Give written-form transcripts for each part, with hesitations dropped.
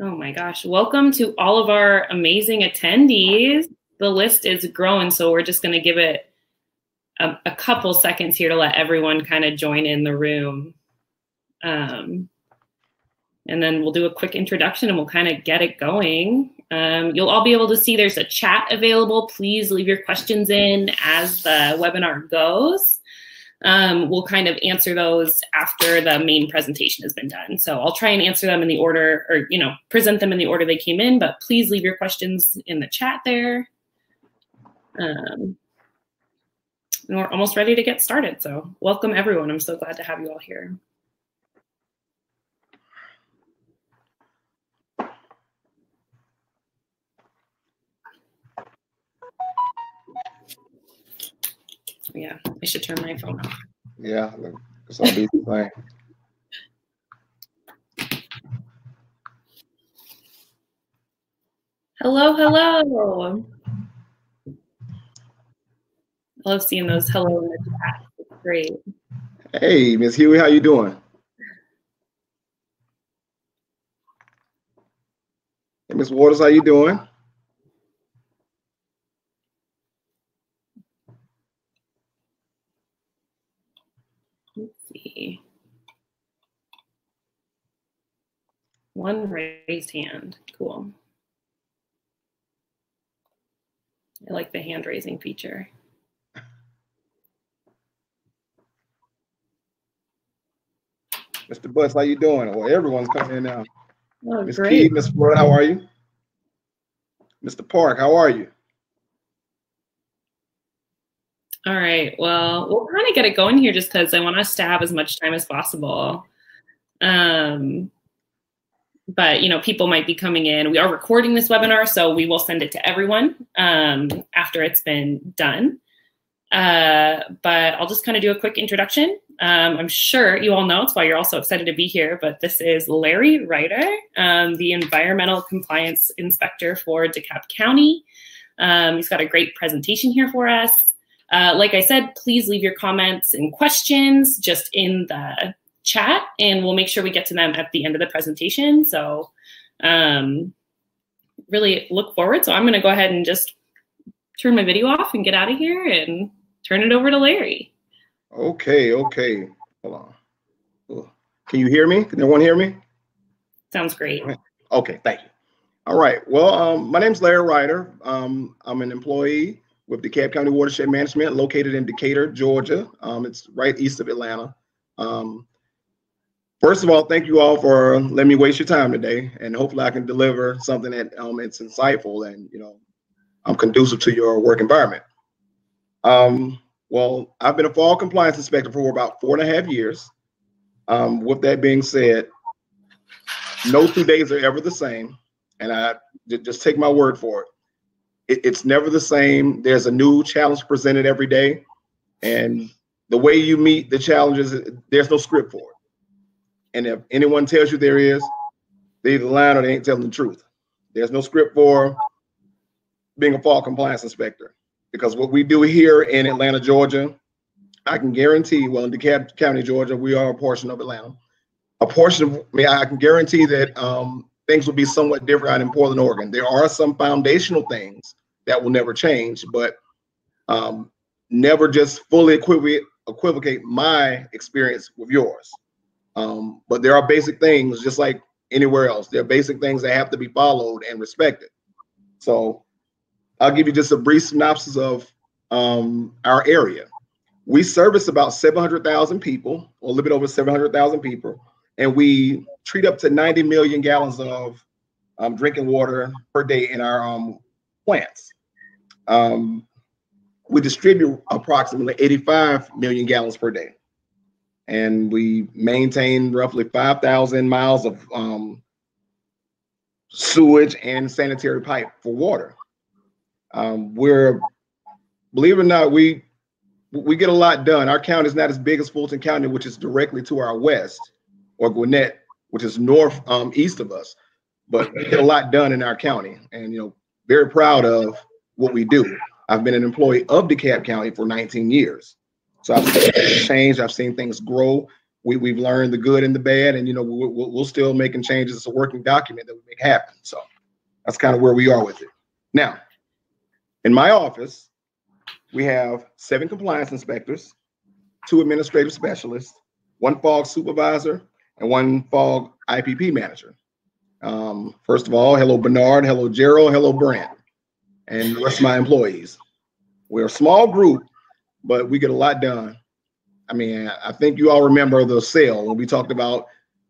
Oh my gosh. Welcome to all of our amazing attendees. The list is growing, so we're just going to give it a couple seconds here to let everyone kind of join in the room. And then we'll do a quick introduction and we'll kind of get it going. You'll all be able to see there's a chat available. Please leave your questions in as the webinar goes. We'll kind of answer those after the main presentation has been done. So I'll try and answer them in the order, or present them in the order they came in, but please leave your questions in the chat there. And we're almost ready to get started. So welcome everyone. I'm so glad to have you all here. Yeah, I should turn my phone off. Yeah, it's all be fine. Hello, hello. I love seeing those hello in the chat. It's great. Hey, Ms. Huey, how you doing? Hey, Ms. Waters, how you doing? Let's see. One raised hand. Cool. I like the hand raising feature. Mr. Butts, how you doing? Well, everyone's coming in now. Oh, Ms. great. Key, Ms. Floyd, how are you? Mr. Park, how are you? All right. Well, we'll kind of get it going here just because I want us to have as much time as possible. But people might be coming in. We are recording this webinar, so we will send it to everyone after it's been done. But I'll just kind of do a quick introduction. I'm sure you all know, it's why you're also excited to be here, but this is Larry Ryder, the Environmental Compliance Inspector for DeKalb County. He's got a great presentation here for us. Like I said, please leave your comments and questions just in the chat, and we'll make sure we get to them at the end of the presentation. So really look forward. So I'm going to go ahead and just turn my video off and get out of here and turn it over to Larry. Okay. Hold on. Can you hear me? Can everyone hear me? Sounds great. Okay, thank you. All right. Well, my name's Larry Ryder. I'm an employee with DeKalb County Watershed Management, located in Decatur, Georgia. It's right east of Atlanta. First of all, thank you all for letting me waste your time today, and hopefully I can deliver something that it's insightful and conducive to your work environment. Well, I've been a fall compliance inspector for about 4.5 years. With that being said, no 2 days are ever the same, and I just take my word for it. It's never the same. There's a new challenge presented every day, and the way you meet the challenges, there's no script for it. And if anyone tells you there is, they either lying or they ain't telling the truth. There's no script for being a fall compliance inspector, because what we do here in Atlanta, Georgia, I can guarantee, well, in DeKalb County, Georgia, we are a portion of Atlanta. I can guarantee that things will be somewhat different out in Portland, Oregon. There are some foundational things that will never change, but never just fully equivocate my experience with yours. But there are basic things, just like anywhere else. There are basic things that have to be followed and respected. So I'll give you just a brief synopsis of our area. We service about 700,000 people, or a little bit over 700,000 people, and we treat up to 90 million gallons of drinking water per day in our plants. We distribute approximately 85 million gallons per day. And we maintain roughly 5,000 miles of sewage and sanitary pipe for water. Believe it or not, we get a lot done. Our county is not as big as Fulton County, which is directly to our west, or Gwinnett, which is north east of us. But we get a lot done in our county, and very proud of what we do. I've been an employee of DeKalb County for 19 years. So I've seen things change. I've seen things grow. we've learned the good and the bad, and you know we'll still making changes. It's a working document that we make happen. So that's kind of where we are with it. Now, in my office, we have 7 compliance inspectors, 2 administrative specialists, 1 FOG supervisor, and 1 FOG IPP manager. First of all, hello Bernard, hello Gerald, hello Brent, and the rest of my employees. We're a small group, but we get a lot done. I mean, I think you all remember the sale when we talked about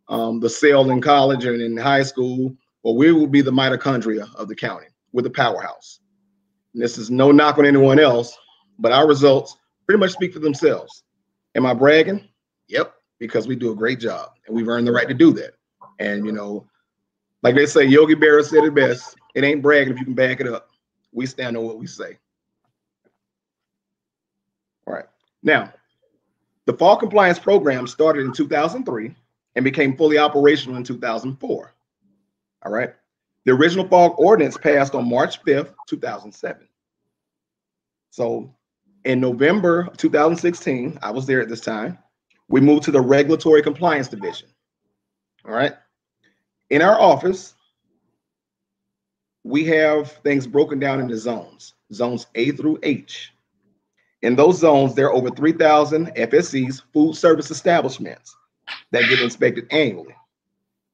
the sale in college and in high school. Well, we will be the mitochondria of the county. We're the powerhouse. And this is no knock on anyone else, but our results pretty much speak for themselves. Am I bragging? Yep, because we do a great job and we've earned the right to do that. And, you know, like they say, Yogi Berra said it best. It ain't bragging if you can back it up. We stand on what we say. All right. Now, the FOG compliance program started in 2003 and became fully operational in 2004. All right. The original FOG ordinance passed on March 5th, 2007. So in November of 2016, I was there at this time, we moved to the Regulatory Compliance Division. All right. In our office, we have things broken down into zones A through H. In those zones, there are over 3,000 FSCs, food service establishments, that get inspected annually.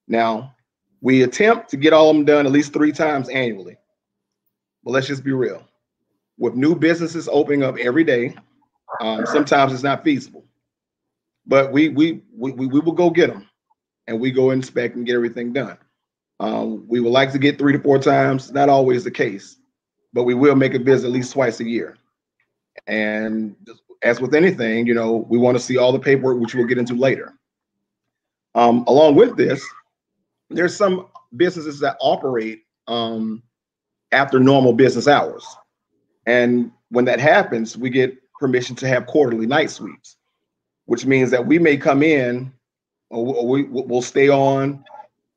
Now, we attempt to get all of them done at least 3 times annually. But let's just be real. With new businesses opening up every day, sometimes it's not feasible. But we will go get them, and we go inspect and get everything done. We would like to get 3 to 4 times. Not always the case, but we will make a visit at least twice a year. And as with anything, you know, we want to see all the paperwork, which we'll get into later. Along with this, there's some businesses that operate after normal business hours. And when that happens, we get permission to have quarterly night sweeps, which means that we may come in or we'll stay on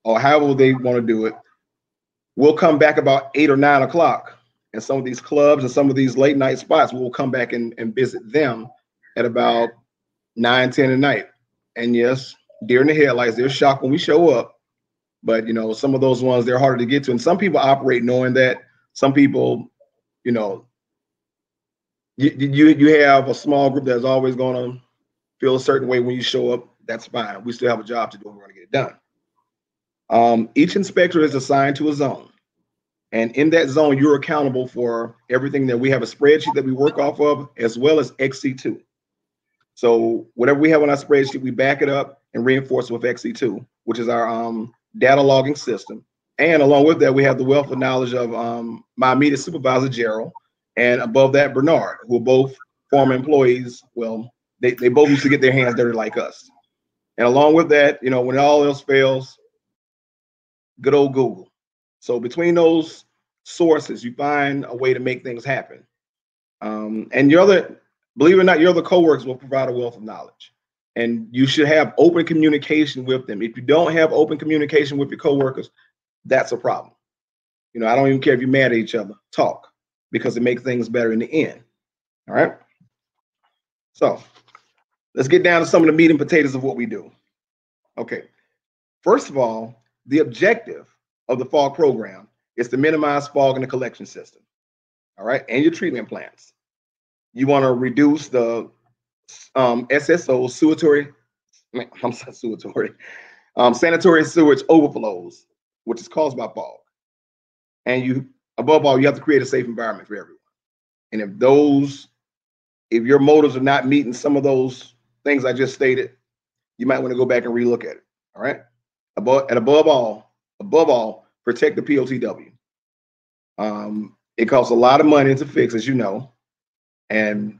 or however they want to do it. We'll come back about 8 or 9 o'clock. And some of these clubs and some of these late night spots, we'll come back and visit them at about 9, 10 at night. And yes, deer in the headlights, they're shocked when we show up. But, you know, some of those ones, they're harder to get to. And some people operate knowing that. Some people, you know, you have a small group that's always going to feel a certain way when you show up. That's fine. We still have a job to do and we're going to get it done. Each inspector is assigned to a zone. And in that zone, you're accountable for everything. That we have a spreadsheet that we work off of, as well as XC2. So whatever we have on our spreadsheet, we back it up and reinforce it with XC2, which is our data logging system. And along with that, we have the wealth of knowledge of my immediate supervisor, Gerald, and above that, Bernard, who are both former employees. Well, they both used to get their hands dirty like us. And along with that, you know, when all else fails, good old Google. So between those sources, you find a way to make things happen. And believe it or not, your other coworkers will provide a wealth of knowledge. And you should have open communication with them. If you don't have open communication with your coworkers, that's a problem. You know, I don't even care if you're mad at each other. Talk, because it makes things better in the end. All right. So let's get down to some of the meat and potatoes of what we do. Okay. First of all, the objective of the FOG program is to minimize fog in the collection system. All right. And your treatment plants. You want to reduce the SSO sanitary sewage overflows, which is caused by fog. And above all, you have to create a safe environment for everyone. And if your motives are not meeting some of those things I just stated, you might want to go back and relook at it. All right. Above all, protect the POTW. It costs a lot of money to fix, as you know, and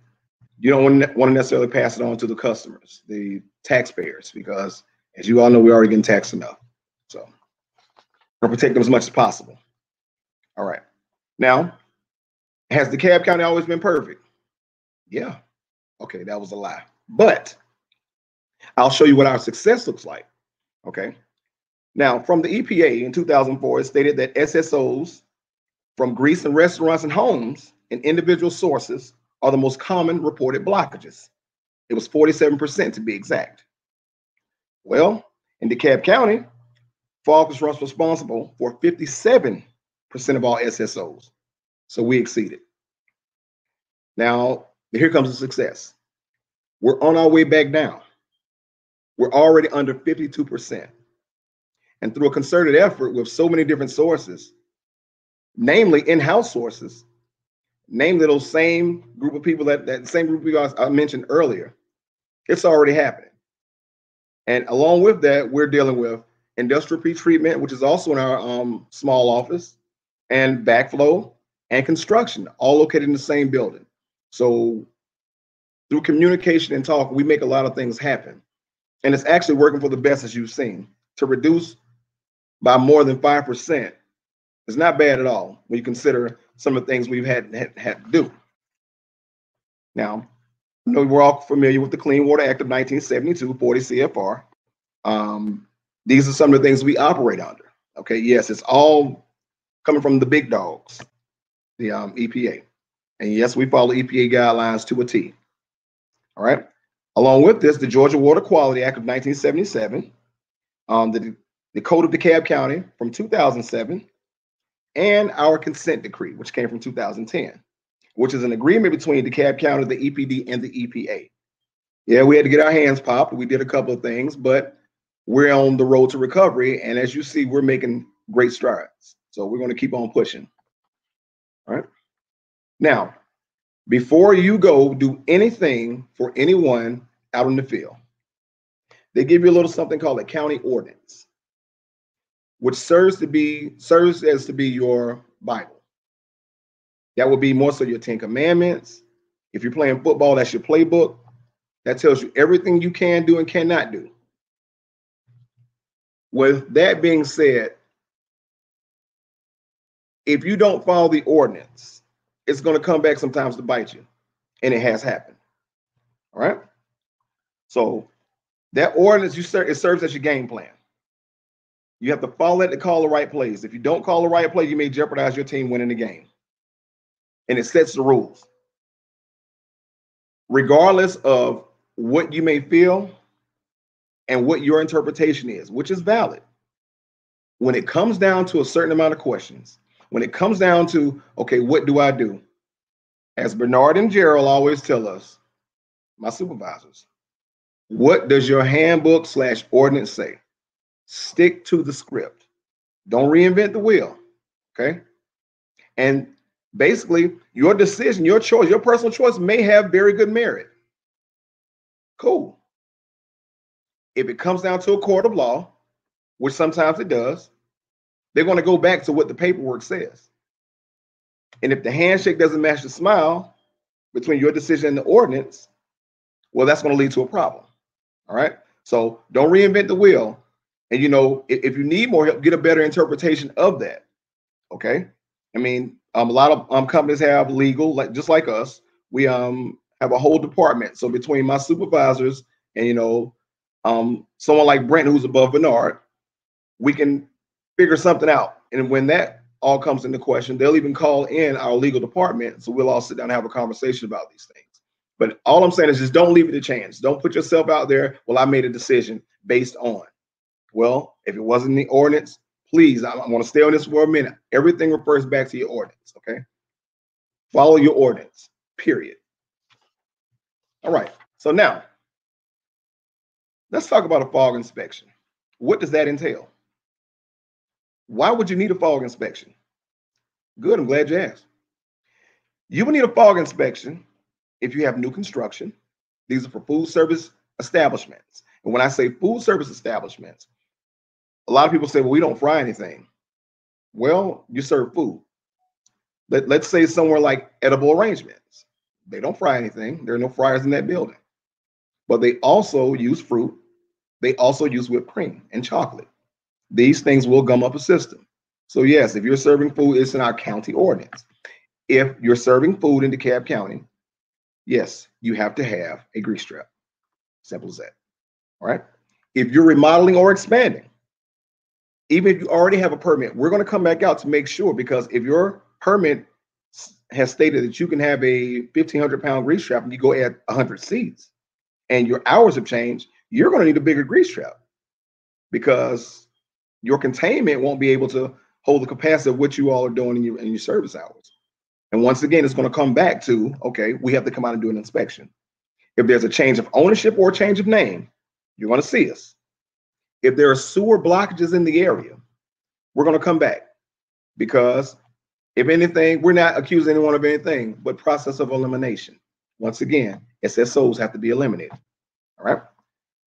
you don't want to necessarily pass it on to the customers, the taxpayers, because as you all know, we're already getting taxed enough. So protect them as much as possible. All right. Now, has DeKalb County always been perfect? Yeah. Okay, that was a lie. But I'll show you what our success looks like. Okay. Now, from the EPA in 2004, it stated that SSOs from grease in restaurants and homes and individual sources are the most common reported blockages. It was 47% to be exact. Well, in DeKalb County, FOG is responsible for 57% of all SSOs. So we exceeded. Now, here comes the success. We're on our way back down. We're already under 52%. And through a concerted effort with so many different sources, namely in-house sources, namely those same group of people that same group of people I mentioned earlier, it's already happening. And along with that, we're dealing with industrial pretreatment, which is also in our small office, and backflow and construction, all located in the same building. So through communication and talk, we make a lot of things happen. And it's actually working for the best, as you've seen. To reduce by more than 5% is not bad at all when you consider some of the things we've had to do. Now, I know we're all familiar with the Clean Water Act of 1972, 40 CFR. These are some of the things we operate under. Okay, yes, it's all coming from the big dogs, the EPA. And yes, we follow EPA guidelines to a T. All right. Along with this, the Georgia Water Quality Act of 1977, the Code of DeKalb County from 2007, and our consent decree, which came from 2010, which is an agreement between DeKalb County, the EPD, and the EPA. Yeah, we had to get our hands popped. We did a couple of things, but we're on the road to recovery. And as you see, we're making great strides. So we're going to keep on pushing. All right. Now, before you go do anything for anyone out in the field, they give you a little something called a county ordinance, which serves as to be your Bible. That would be more so your 10 Commandments. If you're playing football, that's your playbook. That tells you everything you can do and cannot do. With that being said, if you don't follow the ordinance, it's going to come back sometimes to bite you. And it has happened. All right. So that ordinance, it serves as your game plan. You have to follow it to call the right plays. If you don't call the right play, you may jeopardize your team winning the game. And it sets the rules. Regardless of what you may feel and what your interpretation is, which is valid. When it comes down to a certain amount of questions, when it comes down to, okay, what do I do? As Bernard and Gerald always tell us, my supervisors, what does your handbook / ordinance say? Stick to the script. Don't reinvent the wheel, okay? And basically, your decision, your choice, your personal choice may have very good merit. Cool. If it comes down to a court of law, which sometimes it does, they're going to go back to what the paperwork says. And if the handshake doesn't match the smile between your decision and the ordinance, well, that's going to lead to a problem. All right. So don't reinvent the wheel. And, you know, if you need more help, get a better interpretation of that. Okay. I mean, a lot of companies have legal, just like us. We have a whole department. So between my supervisors and, you know, someone like Brent, who's above Bernard, we can figure something out. And when that all comes into question, they'll even call in our legal department. So we'll all sit down and have a conversation about these things. But all I'm saying is just don't leave it to chance. Don't put yourself out there. Well, I made a decision based on. Well, if it wasn't the ordinance, please, I want to stay on this for a minute. Everything refers back to your ordinance, okay? Follow your ordinance, period. All right, so now, let's talk about a FOG inspection. What does that entail? Why would you need a FOG inspection? Good, I'm glad you asked. You will need a FOG inspection if you have new construction. These are for food service establishments. And when I say food service establishments, a lot of people say, well, we don't fry anything. Well, you serve food. Let's say somewhere like Edible Arrangements. They don't fry anything. There are no fryers in that building. But they also use fruit. They also use whipped cream and chocolate. These things will gum up a system. So yes, if you're serving food, it's in our county ordinance. If you're serving food in DeKalb County, yes, you have to have a grease trap. Simple as that. All right. If you're remodeling or expanding, even if you already have a permit, we're going to come back out to make sure, because if your permit has stated that you can have a 1,500-pound grease trap and you go add 100 seats and your hours have changed, you're going to need a bigger grease trap. because your containment won't be able to hold the capacity of what you all are doing in your service hours. And once again, it's going to come back to, okay, we have to come out and do an inspection. If there's a change of ownership or a change of name, you're going to see us. If there are sewer blockages in the area, we're going to come back, because if anything, we're not accusing anyone of anything but process of elimination. Once again, SSOs have to be eliminated. All right.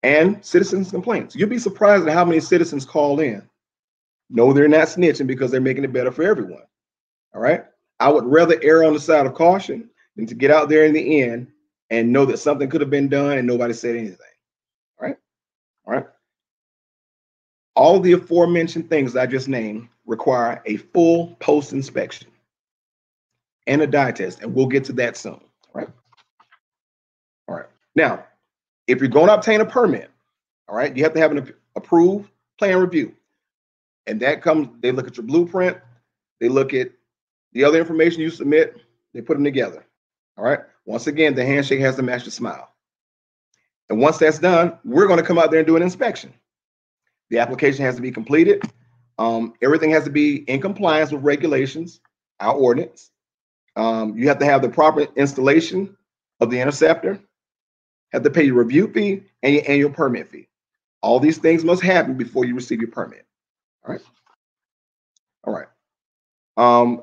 And citizens' complaints. You'll be surprised at how many citizens call in. No, they're not snitching because they're making it better for everyone. All right. I would rather err on the side of caution than to get out there in the end and know that something could have been done and nobody said anything. All right. All right. All the aforementioned things that I just named require a full post inspection and a dye test, and we'll get to that soon. All right. All right. Now, if you're going to obtain a permit, all right, you have to have an approved plan review. And that comes, they look at your blueprint, they look at the other information you submit, they put them together. All right. Once again, the handshake has to match the smile. And once that's done, we're going to come out there and do an inspection. The application has to be completed. Everything has to be in compliance with regulations, our ordinance. You have to have the proper installation of the interceptor, have to pay your review fee and your annual permit fee. All these things must happen before you receive your permit. All right. All right.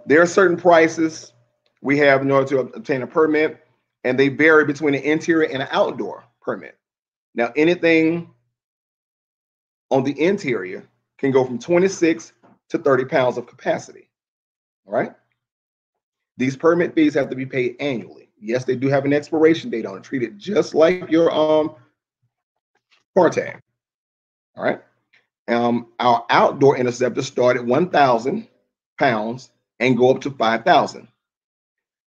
There are certain prices we have in order to obtain a permit, and they vary between an interior and an outdoor permit. Now, anything on the interior can go from 26 to 30 pounds of capacity. All right. These permit fees have to be paid annually. Yes, they do have an expiration date on it. Treat it just like your car tag. All right. Our outdoor interceptors start at 1,000 pounds and go up to 5,000.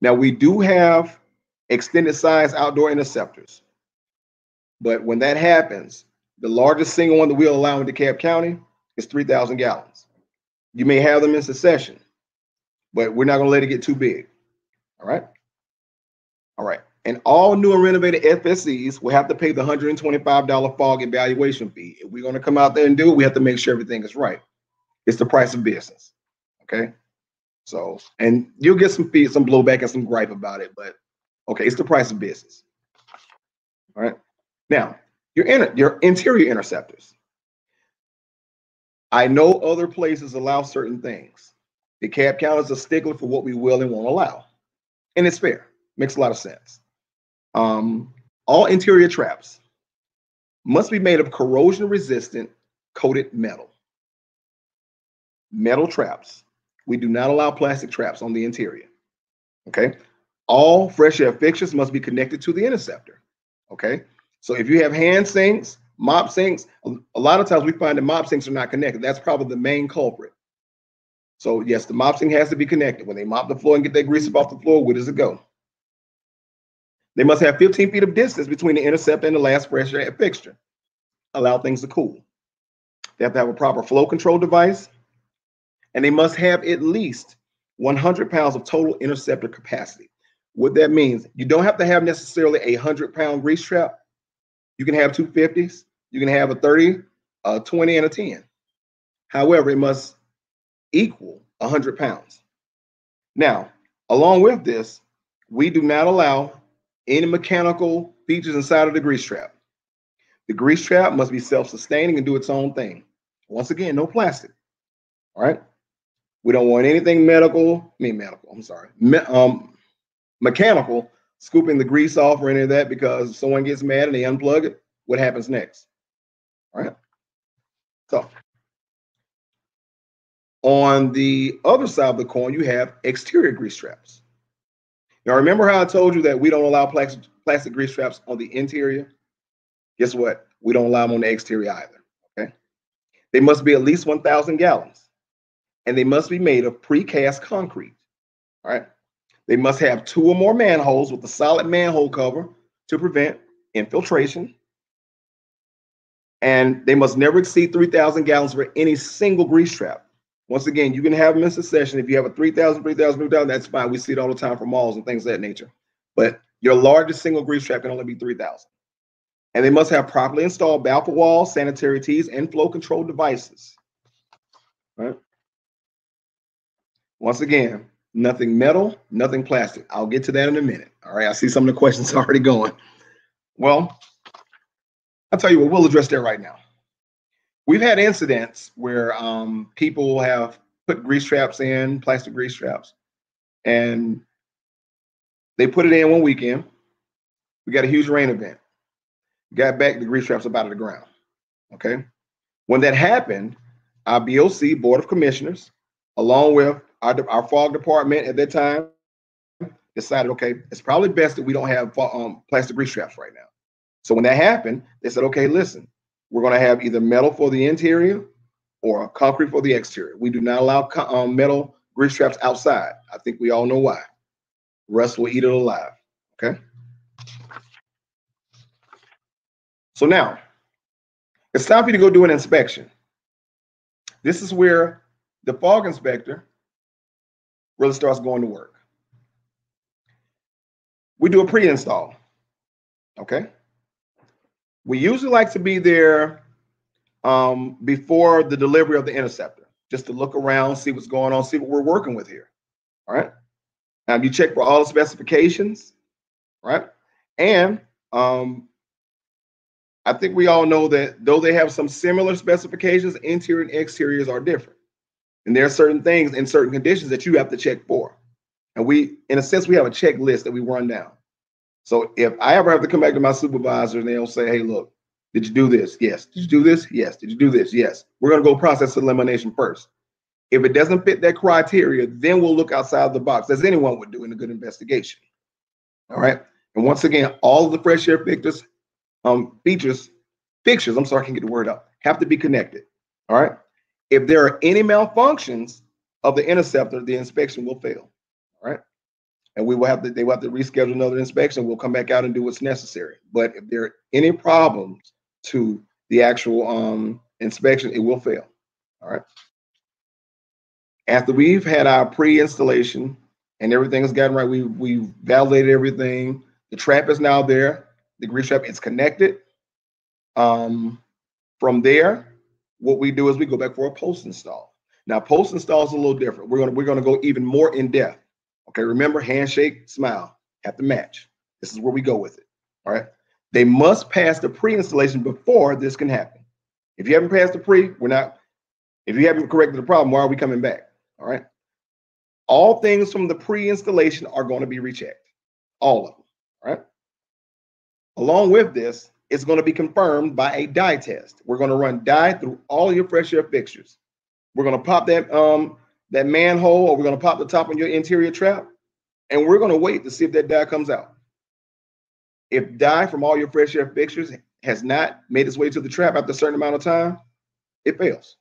Now, we do have extended size outdoor interceptors, but when that happens, the largest single one that we'll allow in DeKalb County is 3,000 gallons. You may have them in succession, but we're not going to let it get too big. All right. All right. And all new and renovated FSCs will have to pay the $125 fog evaluation fee. If we're going to come out there and do it, we have to make sure everything is right. It's the price of business. Okay. So, and you'll get some fees, some blowback and some gripe about it, but okay, it's the price of business. All right. Now, your interior interceptors. I know other places allow certain things. DeKalb County is a stickler for what we will and won't allow. And it's fair. Makes a lot of sense. All interior traps must be made of corrosion-resistant coated metal. Metal traps. We do not allow plastic traps on the interior. Okay. All fresh air fixtures must be connected to the interceptor. Okay. So if you have hand sinks, mop sinks, a lot of times we find that mop sinks are not connected. That's probably the main culprit. So yes, the mop sink has to be connected. When they mop the floor and get that grease up off the floor, where does it go? They must have 15 feet of distance between the interceptor and the last fresh air fixture. Allow things to cool. They have to have a proper flow control device, and they must have at least 100 pounds of total interceptor capacity. What that means, you don't have to have necessarily a 100-pound grease trap. You can have 250s. You can have a 30, a 20, and a 10. However, it must equal 100 pounds. Now, along with this, we do not allow any mechanical features inside of the grease trap. The grease trap must be self-sustaining and do its own thing. Once again, no plastic. All right. We don't want anything mechanical scooping the grease off or any of that, because if someone gets mad and they unplug it, what happens next? All right. So on the other side of the coin, you have exterior grease traps. Now, remember how I told you that we don't allow plastic grease traps on the interior? Guess what? We don't allow them on the exterior either. Okay. They must be at least 1,000 gallons, and they must be made of precast concrete. All right. They must have 2 or more manholes with a solid manhole cover to prevent infiltration. And they must never exceed 3,000 gallons for any single grease trap. Once again, you can have them in succession. If you have a 3,000, 3,000, 3,000, that's fine. We see it all the time for malls and things of that nature. But your largest single grease trap can only be 3,000. And they must have properly installed baffle walls, sanitary tees, and flow control devices. Right? Once again, nothing metal, nothing plastic. I'll get to that in a minute. All right, I see some of the questions already going. Well, I'll tell you what, we'll address that right now. We've had incidents where people have put grease traps in, plastic grease traps, and they put it in one weekend. We got a huge rain event. Got back, the grease traps up out of the ground. Okay. When that happened, our BOC, Board of Commissioners, along with our fog department at that time, decided, okay, it's probably best that we don't have plastic grease traps right now. So when that happened, they said, okay, listen, we're going to have either metal for the interior or concrete for the exterior. We do not allow metal grease traps outside. I think we all know why. Rust will eat it alive. Okay. So now it's time for you to go do an inspection. This is where the fog inspector really starts going to work. We do a pre-install. Okay. We usually like to be there before the delivery of the interceptor, just to look around, see what's going on, see what we're working with here. All right. You check for all the specifications, right? And I think we all know that though they have some similar specifications, interior and exteriors are different. And there are certain things in certain conditions that you have to check for. And we, in a sense, we have a checklist that we run down. So if I ever have to come back to my supervisor and they'll say, hey, look, did you do this? Yes. Did you do this? Yes. Did you do this? Yes. We're going to go process elimination first. If it doesn't fit that criteria, then we'll look outside the box, as anyone would do in a good investigation. All right. And once again, all of the fresh air fixtures, I'm sorry, I can't get the word out, have to be connected. All right. If there are any malfunctions of the interceptor, the inspection will fail. All right. And they will have to reschedule another inspection. We'll come back out and do what's necessary. But if there are any problems to the actual inspection, it will fail. All right. After we've had our pre-installation and everything has gotten right, we've validated everything. The trap is now there. The grease trap is connected. From there, what we do is we go back for a post install. Now, post install is a little different. We're gonna go even more in depth. Okay, remember, handshake, smile, have to match. This is where we go with it. All right. They must pass the pre-installation before this can happen. If you haven't passed the pre, if you haven't corrected the problem, why are we coming back? All right. All things from the pre-installation are going to be rechecked. All of them. All right. Along with this, it's going to be confirmed by a dye test. We're going to run dye through all your fresh air fixtures. We're going to pop that manhole, or we're going to pop the top on your interior trap, and we're going to wait to see if that dye comes out. If dye from all your fresh air fixtures has not made its way to the trap after a certain amount of time, it fails,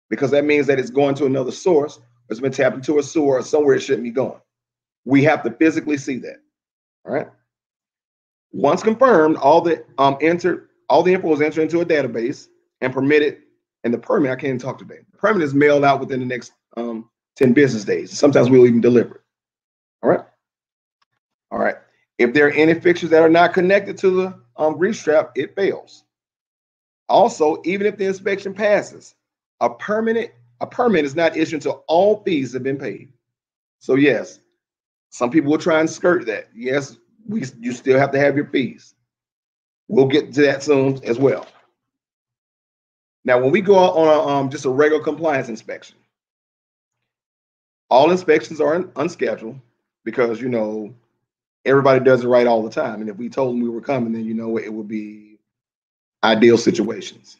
because that means that it's going to another source, or it's been tapped into a sewer, or somewhere it shouldn't be going. We have to physically see that. All right. Once confirmed, all the info is entered into a database and permitted. And the permit, I can't even talk today. The permit is mailed out within the next 10 business days. Sometimes we'll even deliver it. All right. All right. If there are any fixtures that are not connected to the grease trap, it fails. Also, even if the inspection passes, a permit is not issued until all fees have been paid. So yes, some people will try and skirt that. Yes, you still have to have your fees. We'll get to that soon as well. Now, when we go out on just a regular compliance inspection, all inspections are unscheduled because, everybody does it right all the time. And if we told them we were coming, then, it would be ideal situations.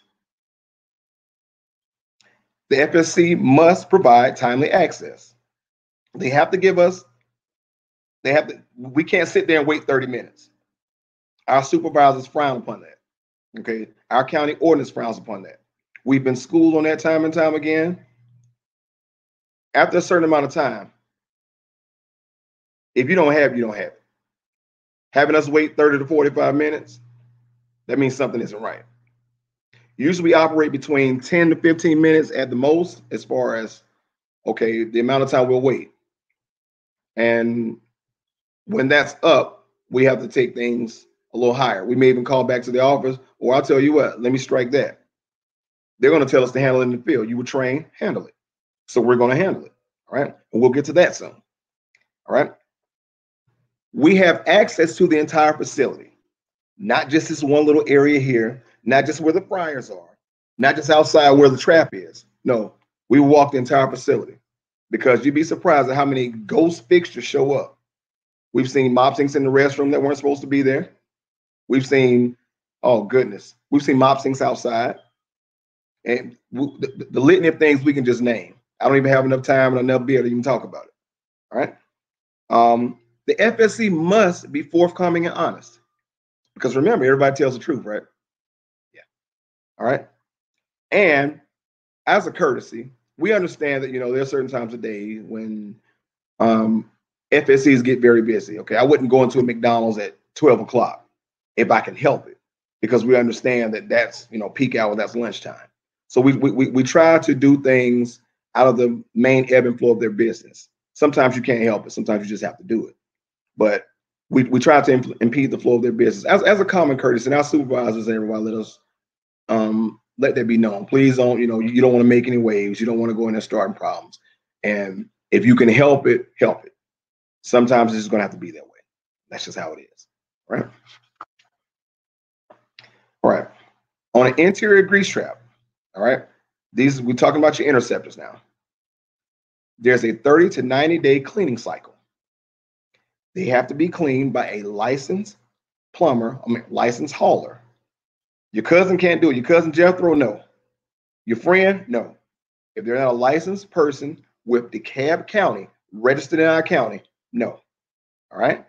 The FSC must provide timely access. We can't sit there and wait 30 minutes. Our supervisors frown upon that. Okay. Our county ordinance frowns upon that. We've been schooled on that time and time again. After a certain amount of time, if you don't have it, you don't have it. Having us wait 30 to 45 minutes, that means something isn't right. Usually we operate between 10 to 15 minutes at the most, as far as, okay, the amount of time we'll wait. And when that's up, we have to take things a little higher. We may even call back to the office, or I'll tell you what, let me strike that. They're going to tell us to handle it in the field. You were trained, handle it. So we're going to handle it. All right. And we'll get to that soon. All right. We have access to the entire facility, not just this one little area here, not just where the fryers are, not just outside where the trap is. No, we walk the entire facility, because you'd be surprised at how many ghost fixtures show up. We've seen mop sinks in the restroom that weren't supposed to be there. We've seen, oh goodness, we've seen mop sinks outside. And the litany of things we can just name. I don't even have enough time and enough beer to even talk about it. All right. The FSC must be forthcoming and honest, because remember, everybody tells the truth, right? Yeah. All right. And as a courtesy, we understand that, there are certain times of day when FSCs get very busy. Okay. I wouldn't go into a McDonald's at 12 o'clock if I can help it, because we understand that that's, peak hour, that's lunchtime. So we try to do things out of the main ebb and flow of their business. Sometimes you can't help it. Sometimes you just have to do it. But we try to impede the flow of their business as a common courtesy. And our supervisors and everyone let us let that be known. Please don't, you don't want to make any waves. You don't want to go in there starting problems. And if you can help it, help it. Sometimes it's just going to have to be that way. That's just how it is. Right. All right. On an interior grease trap. All right. We're talking about your interceptors now. There's a 30 to 90 day cleaning cycle. They have to be cleaned by a licensed plumber, licensed hauler. Your cousin can't do it. Your cousin Jethro, no. Your friend, no. If they're not a licensed person with DeKalb County, registered in our county, no. All right.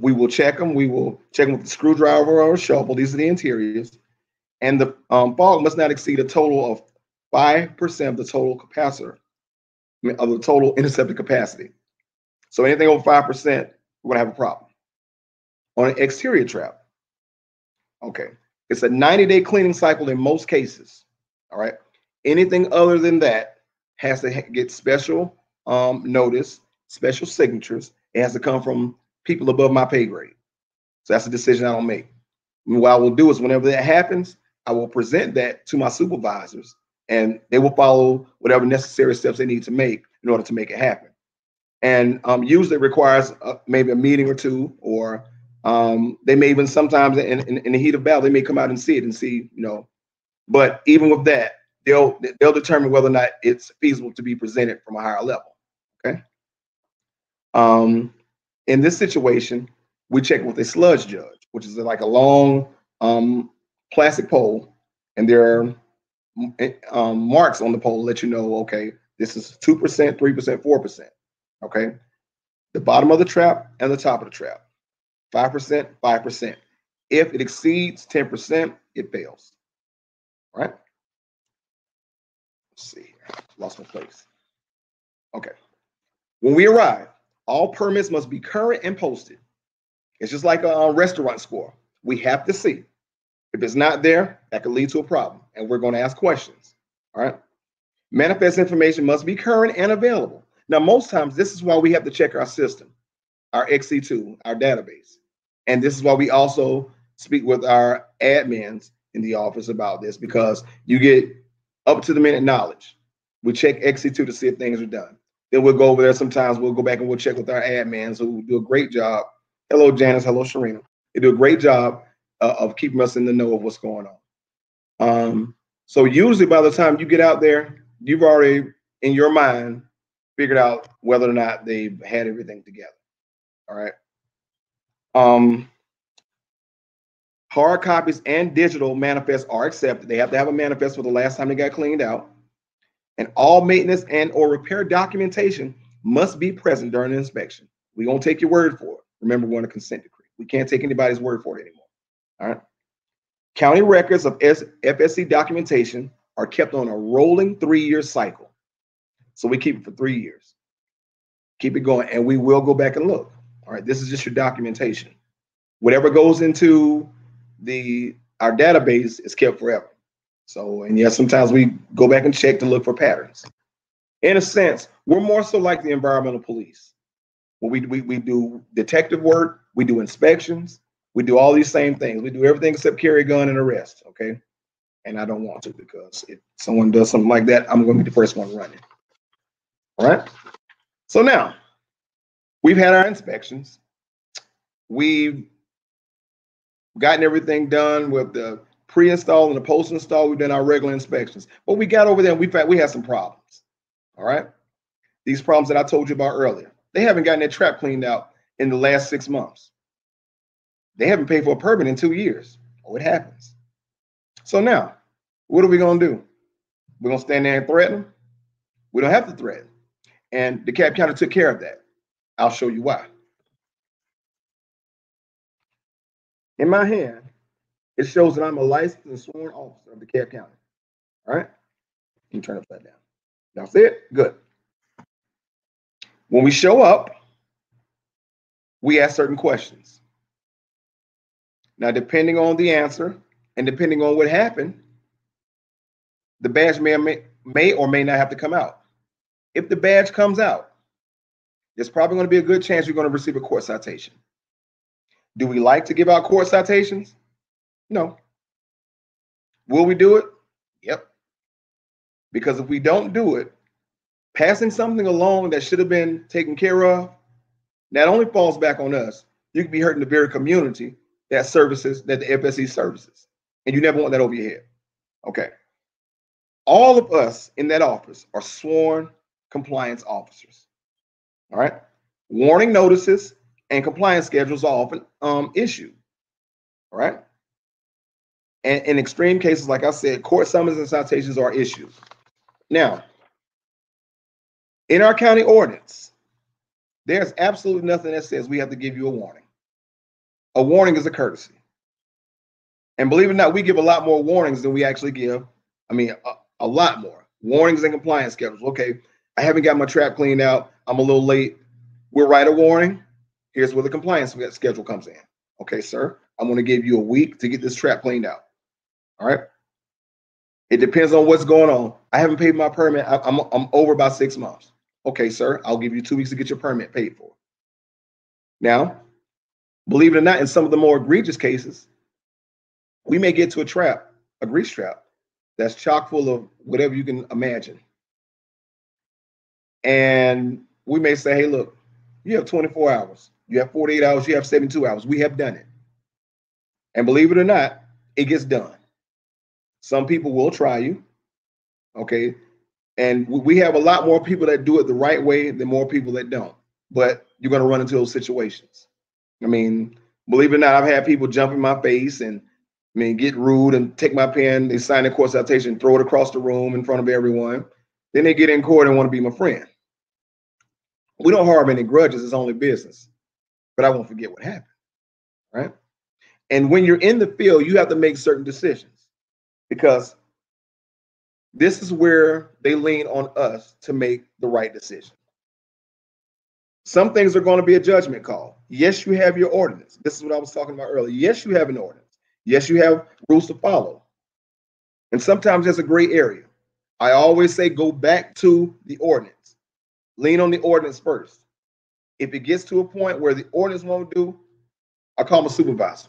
We will check them. We will check them with the screwdriver or a shovel. These are the interiors. And the fog must not exceed a total of 5% of the total capacitor, of the total interceptor capacity. So anything over 5%, we're going to have a problem. On an exterior trap, okay, it's a 90-day cleaning cycle in most cases. All right. Anything other than that has to get special notice, special signatures. It has to come from people above my pay grade. So that's a decision I don't make. And what I will do is, whenever that happens, I will present that to my supervisors, and they will follow whatever necessary steps they need to make in order to make it happen. And usually it requires maybe a meeting or two, or they may even sometimes in the heat of battle, they may come out and see it and see, but even with that, they'll determine whether or not it's feasible to be presented from a higher level. Okay. In this situation, we check with a sludge judge, which is like a long plastic pole, and there are marks on the pole to let you know, okay, this is 2%, 3%, 4%. Okay. The bottom of the trap and the top of the trap, 5%, 5%. If it exceeds 10%, it fails. All right. Let's see here. Lost my place. Okay. When we arrive, all permits must be current and posted. It's just like a restaurant score. We have to see. If it's not there, that could lead to a problem, and we're going to ask questions. All right. Manifest information must be current and available. Now, most times, this is why we have to check our system, our XC2, our database. And this is why we also speak with our admins in the office about this, because you get up to the minute knowledge. We check XC2 to see if things are done. Then we'll go over there. Sometimes we'll go back and we'll check with our admins who do a great job. Hello, Janice. Hello, Sharina. They do a great job of keeping us in the know of what's going on. So usually by the time you get out there, you've already, in your mind, figured out whether or not they've had everything together. All right. Hard copies and digital manifests are accepted. They have to have a manifest for the last time they got cleaned out. And all maintenance and or repair documentation must be present during the inspection. We won't take your word for it. Remember, we're on a consent decree. We can't take anybody's word for it anymore. All right. County records of FSC documentation are kept on a rolling 3-year cycle. So we keep it for 3 years. Keep it going, and we will go back and look. All right. This is just your documentation. Whatever goes into our database is kept forever. So, and yes, sometimes we go back and check to look for patterns. In a sense, we're more so like the environmental police. Well, we do detective work, we do inspections, We do all these same things. We do everything except carry a gun and arrest, okay? And I don't want to, because if someone does something like that, I'm going to be the first one running. All right? So now, we've had our inspections. We've gotten everything done with the pre-install and the post-install. We've done our regular inspections. But we got over there and we had some problems. All right? These problems that I told you about earlier. They haven't gotten their trap cleaned out in the last 6 months. They haven't paid for a permit in 2 years. Oh, it happens. So now, what are we going to do? We're going to stand there and threaten them? We don't have to threaten. And DeKalb County took care of that. I'll show you why. In my hand, it shows that I'm a licensed and sworn officer of DeKalb County. All right? You can turn upside down. Y'all see it? Good. When we show up, we ask certain questions. Now, depending on the answer and depending on what happened, the badge may or may not have to come out. If the badge comes out, there's probably going to be a good chance you're going to receive a court citation. Do we like to give out court citations? No. Will we do it? Yep. Because if we don't do it, passing something along that should have been taken care of, not only falls back on us, you could be hurting the very community that the FSC services. And you never want that over your head. Okay. All of us in that office are sworn compliance officers. All right. Warning notices and compliance schedules are often issued. All right. And in extreme cases, like I said, court summons and citations are issued. Now, in our county ordinance, there's absolutely nothing that says we have to give you a warning. A warning is a courtesy. And believe it or not, we give a lot more warnings than we actually give. I mean, a lot more. Warnings and compliance schedules. Okay, I haven't got my trap cleaned out. I'm a little late. We'll write a warning. Here's where the compliance schedule comes in. Okay, sir, I'm going to give you a week to get this trap cleaned out. All right. It depends on what's going on. I haven't paid my permit. I'm over by 6 months. Okay, sir, I'll give you 2 weeks to get your permit paid for. Now, believe it or not, in some of the more egregious cases, we may get to a grease trap that's chock full of whatever you can imagine. And we may say, hey, look, you have 24 hours. You have 48 hours. You have 72 hours. We have done it. And believe it or not, it gets done. Some people will try you. Okay. And we have a lot more people that do it the right way than more people that don't. But you're going to run into those situations. I mean, believe it or not, I've had people jump in my face and get rude and take my pen. They sign a court citation, throw it across the room in front of everyone. Then they get in court and want to be my friend. We don't harbor any grudges. It's only business. But I won't forget what happened. Right? And when you're in the field, you have to make certain decisions, because this is where they lean on us to make the right decision. Some things are going to be a judgment call. Yes, you have your ordinance. This is what I was talking about earlier. Yes, you have an ordinance. Yes, you have rules to follow. And sometimes there's a gray area. I always say go back to the ordinance. Lean on the ordinance first. If it gets to a point where the ordinance won't do, I call my supervisor.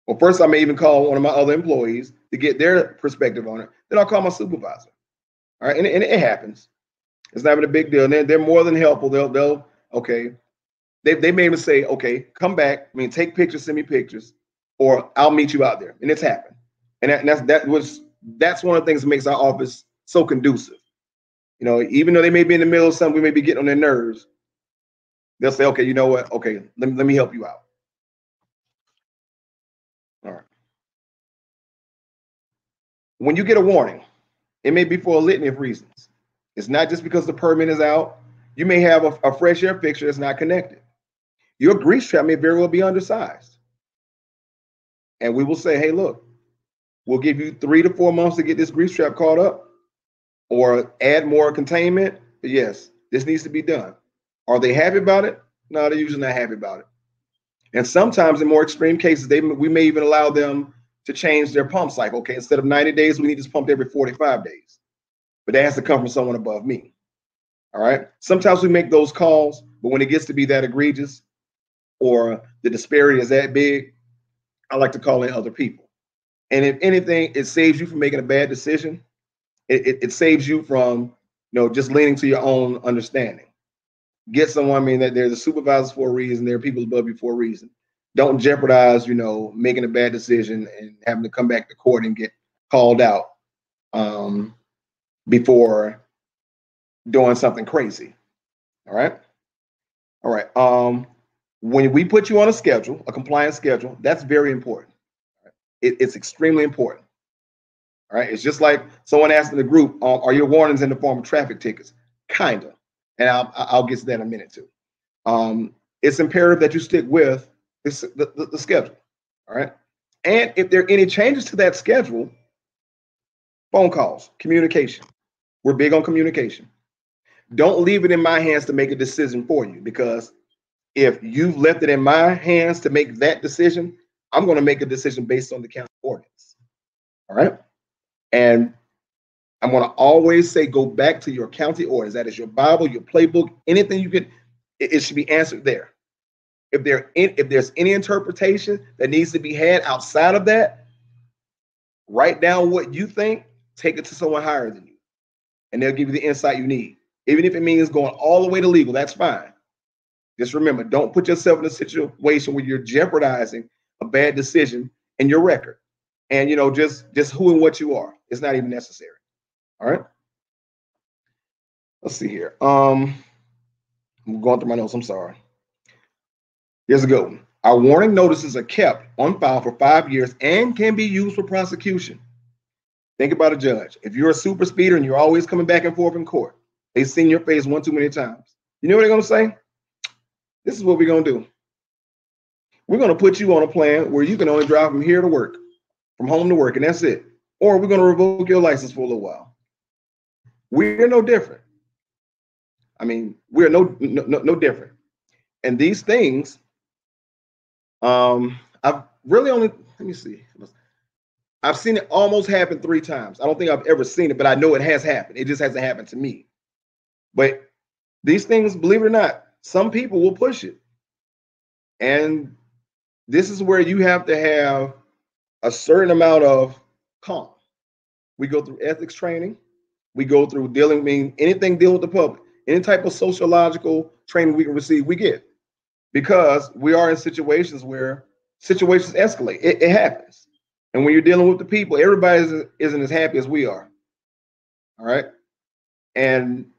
Well, first I may even call one of my other employees to get their perspective on it. Then I'll call my supervisor. All right, and it happens. It's not even a big deal. And they're more than helpful. They'll okay. They may even say, okay, come back. Take pictures, send me pictures, or I'll meet you out there. And it's happened. And that's one of the things that makes our office so conducive. Even though they may be in the middle of something, we may be getting on their nerves. They'll say, okay, you know what? Okay, let me help you out. All right. When you get a warning, it may be for a litany of reasons. It's not just because the permit is out. You may have a fresh air fixture that's not connected. Your grease trap may very well be undersized. And we will say, hey, look, we'll give you 3 to 4 months to get this grease trap caught up, or add more containment. But yes, this needs to be done. Are they happy about it? No, they're usually not happy about it. And sometimes in more extreme cases, we may even allow them to change their pump cycle. Okay, instead of 90 days, we need this pumped every 45 days. But that has to come from someone above me. All right. Sometimes we make those calls, but when it gets to be that egregious or the disparity is that big, I like to call in other people. And if anything, it saves you from making a bad decision. It saves you from, just leaning to your own understanding. Get someone, I mean, that there's a supervisor for a reason. There are people above you for a reason. Don't jeopardize, making a bad decision and having to come back to court and get called out before doing something crazy. All right. All right. When we put you on a schedule, a compliance schedule, that's very important. It's extremely important. All right. It's just like someone asked in the group, are your warnings in the form of traffic tickets? Kind of. And I'll get to that in a minute too. It's imperative that you stick with the schedule. All right. And if there are any changes to that schedule, phone calls, communication. We're big on communication. Don't leave it in my hands to make a decision for you, because if you've left it in my hands to make that decision, I'm going to make a decision based on the county ordinance. All right. And I'm going to always say, go back to your county ordinance. That is your Bible, your playbook, anything you can, it should be answered there. If there's any interpretation that needs to be had outside of that, write down what you think, take it to someone higher than you, and they'll give you the insight you need. Even if it means going all the way to legal, that's fine. Just remember, don't put yourself in a situation where you're jeopardizing a bad decision in your record. And, just who and what you are. It's not even necessary. All right. Let's see here. I'm going through my notes. I'm sorry. Here's a good one. Our warning notices are kept on file for 5 years and can be used for prosecution. Think about a judge. If you're a super speeder and you're always coming back and forth in court, they've seen your face one too many times. You know what they're going to say? This is what we're going to do. We're going to put you on a plan where you can only drive from here to work, from home to work, and that's it. Or we're going to revoke your license for a little while. We're no different. I mean, we're no different. And these things, I've really only, let me see. I've seen it almost happen 3 times. I don't think I've ever seen it, but I know it has happened. It just hasn't happened to me. But these things, believe it or not, some people will push it. And this is where you have to have a certain amount of calm. We go through ethics training. We go through anything dealing with the public, any type of sociological training we can receive, we get. Because we are in situations where situations escalate. It happens. And when you're dealing with the people, everybody isn't as happy as we are. All right. And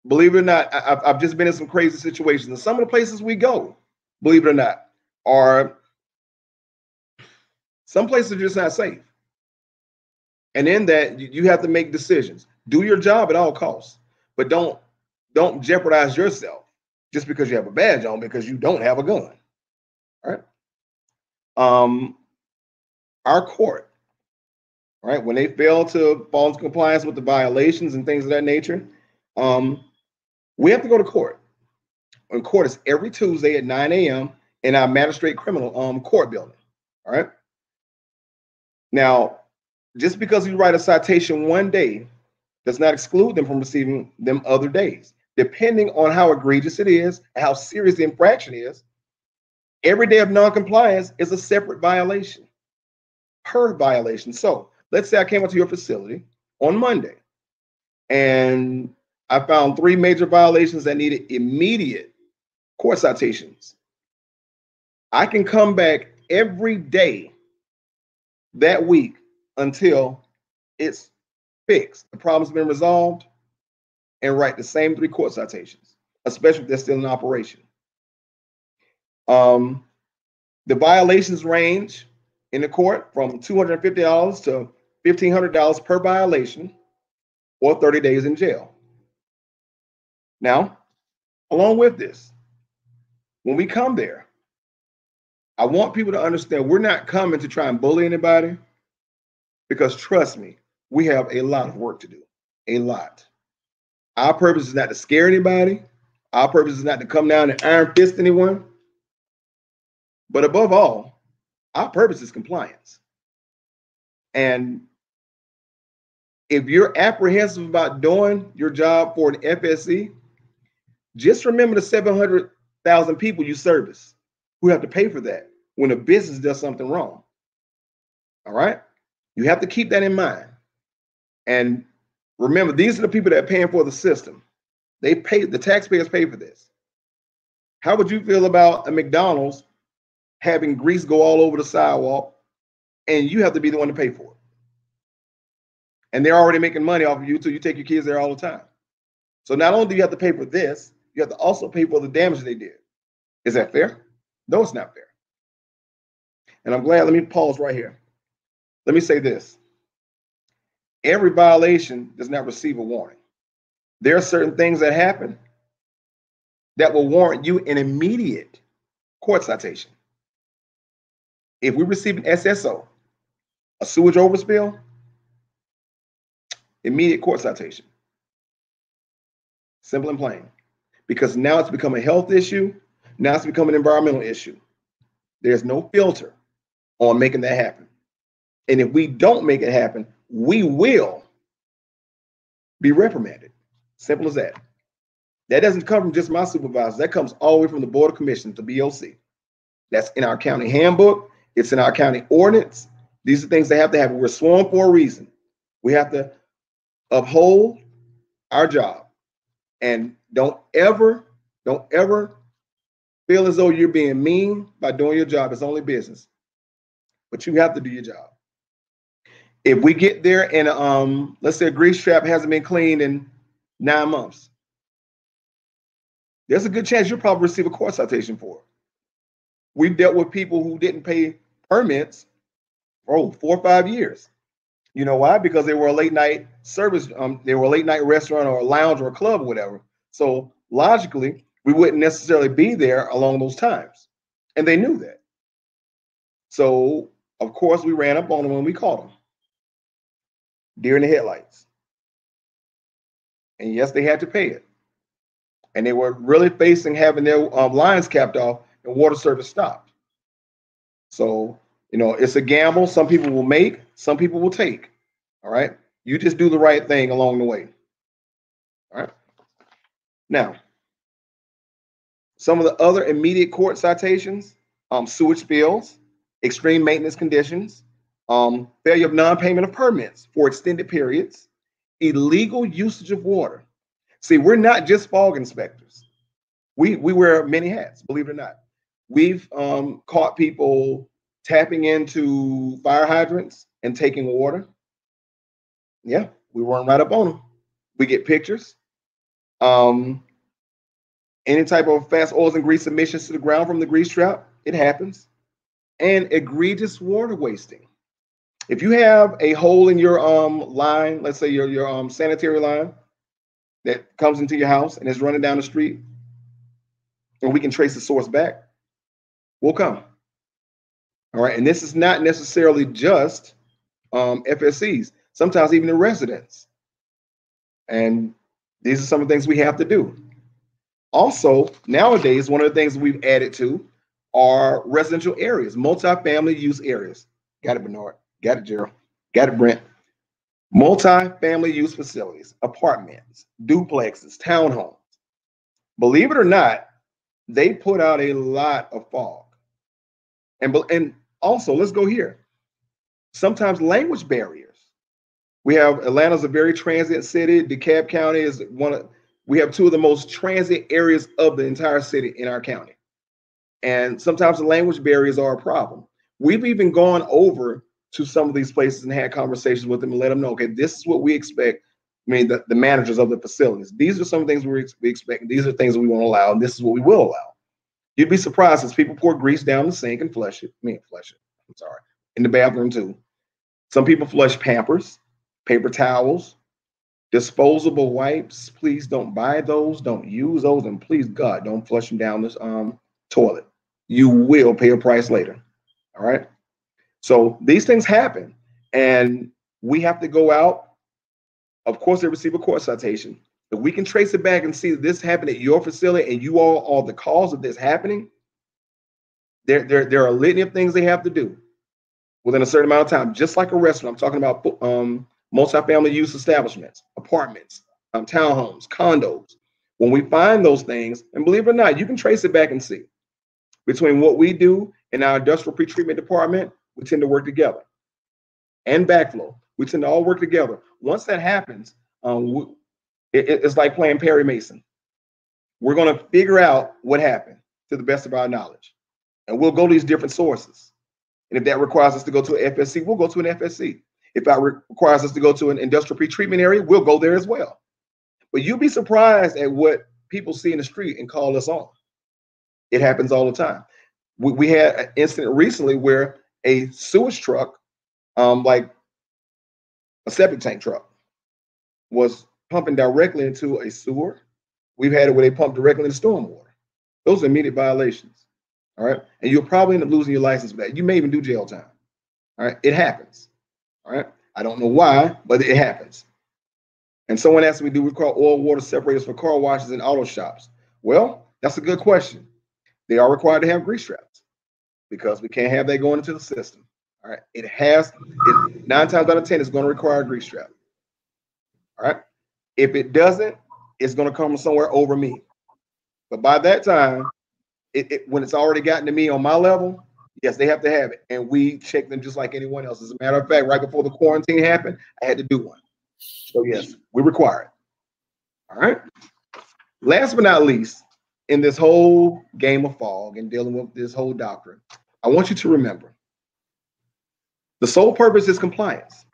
believe it or not, I've just been in some crazy situations. And some of the places we go, believe it or not, are some places are just not safe. And in that, you have to make decisions. Do your job at all costs, but don't jeopardize yourself just because you have a badge on, because you don't have a gun. All right. Our court, right, when they fail to fall into compliance with the violations and things of that nature, we have to go to court. And court is every Tuesday at 9 a.m. in our magistrate criminal court building. All right. Now, just because you write a citation one day does not exclude them from receiving them other days. Depending on how egregious it is, how serious the infraction is, every day of non-compliance is a separate violation per violation. So let's say I came up to your facility on Monday and I found 3 major violations that needed immediate court citations. I can come back every day that week until it's fixed, the problem's been resolved, and write the same 3 court citations, especially if they're still in operation. The violations range in the court from $250 to $1,500 per violation, or 30 days in jail. Now, along with this, when we come there, I want people to understand we're not coming to try and bully anybody, because trust me, we have a lot of work to do, a lot. Our purpose is not to scare anybody. Our purpose is not to come down and iron fist anyone. But above all, our purpose is compliance. And if you're apprehensive about doing your job for an FSC, just remember the 700,000 people you service who have to pay for that. when a business does something wrong. All right? You have to keep that in mind. And remember, these are the people that are paying for the system. They pay, the taxpayers pay for this. How would you feel about a McDonald's having grease go all over the sidewalk and you have to be the one to pay for it? And they're already making money off of you, so you take your kids there all the time. So not only do you have to pay for this, you have to also pay for the damage they did. Is that fair? No, it's not fair. And I'm glad, let me pause right here. Let me say this. Every violation does not receive a warning. There are certain things that happen that will warrant you an immediate court citation. If we receive an SSO, a sewage overspill, immediate court citation. Simple and plain. Because now it's become a health issue. Now it's become an environmental issue. There's no filter on making that happen. And if we don't make it happen, we will be reprimanded. Simple as that. That doesn't come from just my supervisors. That comes all the way from the Board of Commissioners, the BOC. That's in our county handbook. It's in our county ordinance. These are things that have to happen. We're sworn for a reason. We have to uphold our job. And don't ever feel as though you're being mean by doing your job. It's only business. But you have to do your job. If we get there and let's say a grease trap hasn't been cleaned in 9 months, there's a good chance you'll probably receive a court citation for it. We've dealt with people who didn't pay permits for 4 or 5 years. You know why? Because they were a late night service, they were a late night restaurant or a lounge or a club or whatever. So logically, we wouldn't necessarily be there along those times. And they knew that. So of course we ran up on them when we caught them. Deer in the headlights. And yes, they had to pay it. And they were really facing having their lines capped off and water service stopped. So, you know, it's a gamble. Some people will make, some people will take. All right. You just do the right thing along the way. All right. Now, some of the other immediate court citations, sewage spills, extreme maintenance conditions, failure of non-payment of permits for extended periods, illegal usage of water. See, we're not just fog inspectors. We wear many hats, believe it or not. We've caught people tapping into fire hydrants and taking water. Yeah, we run right up on them. We get pictures. Any type of fast oils and grease emissions to the ground from the grease trap, it happens. And egregious water wasting. If you have a hole in your line, let's say your sanitary line that comes into your house and is running down the street, and we can trace the source back, we'll come. All right, and this is not necessarily just FSCs, sometimes even the residents. And these are some of the things we have to do. Also, nowadays, one of the things we've added to are residential areas, multifamily use areas. Got it, Bernard. Got it, Gerald. Got it, Brent. Multi-family use facilities, apartments, duplexes, townhomes. Believe it or not, they put out a lot of fog. And also, let's go here. Sometimes language barriers. We have Atlanta's a very transient city. DeKalb County is we have 2 of the most transient areas of the entire city in our county. And sometimes the language barriers are a problem. We've even gone over to some of these places and had conversations with them and let them know, okay, this is what we expect. I mean, the managers of the facilities. These are some of the things we expect. These are things that we won't allow, and this is what we will allow. You'd be surprised as people pour grease down the sink and flush it. I'm sorry. In the bathroom too. Some people flush Pampers, paper towels, disposable wipes. Please don't buy those. Don't use those. And please, God, don't flush them down this toilet. You will pay a price later. All right. So these things happen, and we have to go out. Of course, they receive a court citation. If we can trace it back and see that this happened at your facility and you all are the cause of this happening, there are a litany of things they have to do within a certain amount of time, just like a restaurant. I'm talking about multifamily use establishments, apartments, townhomes, condos. When we find those things, and believe it or not, you can trace it back and see between what we do in our industrial pretreatment department, we tend to work together. And backflow, we tend to all work together. Once that happens, it's like playing Perry Mason. We're going to figure out what happened to the best of our knowledge. And we'll go to these different sources. And if that requires us to go to an FSC, we'll go to an FSC. If that requires us to go to an industrial pretreatment area, we'll go there as well. But you'll be surprised at what people see in the street and call us on. It happens all the time. We had an incident recently where a sewage truck, like a septic tank truck, was pumping directly into a sewer. We've had it where they pump directly into stormwater. Those are immediate violations. All right. And you'll probably end up losing your license for that. You may even do jail time. All right. It happens. All right. I don't know why, but it happens. And someone asked me, do we call oil water separators for car washes and auto shops? Well, that's a good question. They are required to have grease traps because we can't have that going into the system. All right. 9 times out of 10, it's going to require a grease trap. All right. If it doesn't, it's going to come from somewhere over me. But by that time, when it's already gotten to me on my level, yes, they have to have it. And we check them just like anyone else. As a matter of fact, right before the quarantine happened, I had to do one. So yes, we require it. All right. Last but not least, in this whole game of fog and dealing with this whole doctrine, I want you to remember the sole purpose is compliance.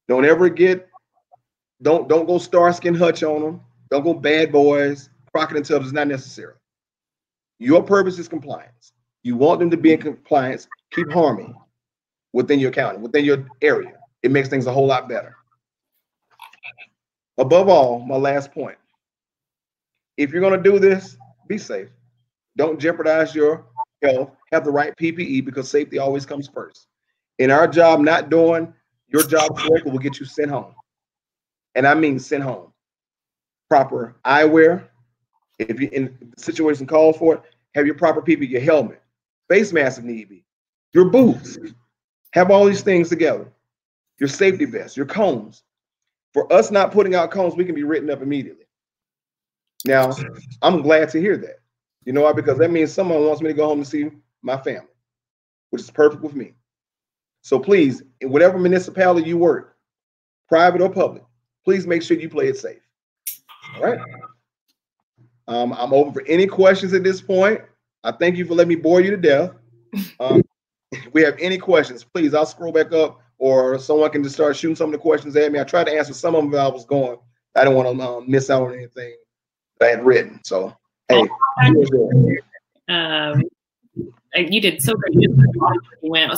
Don't go Starsky and Hutch on them. Don't go bad boys, Crockett and Tubbs. It's not necessary. Your purpose is compliance. You want them to be in compliance. Keep harmony within your county, within your area. It makes things a whole lot better. Above all, my last point. If you're going to do this, be safe. Don't jeopardize your health. Have the right PPE because safety always comes first. In our job, not doing your job correctly will get you sent home. And I mean sent home. Proper eyewear. If you in the situation calls for it, have your proper PPE, your helmet, face mask if need be, your boots. Have all these things together. Your safety vest, your cones. For us not putting out cones, we can be written up immediately. Now, I'm glad to hear that. You know why? Because that means someone wants me to go home to see my family, which is perfect with me. So please, in whatever municipality you work, private or public, please make sure you play it safe. All right. I'm open for any questions at this point. I thank you for letting me bore you to death. If we have any questions, please, I'll scroll back up or someone can just start shooting some of the questions at me. I tried to answer some of them as I was going. I don't want to miss out on anything that I had written. So, hey. You did so great.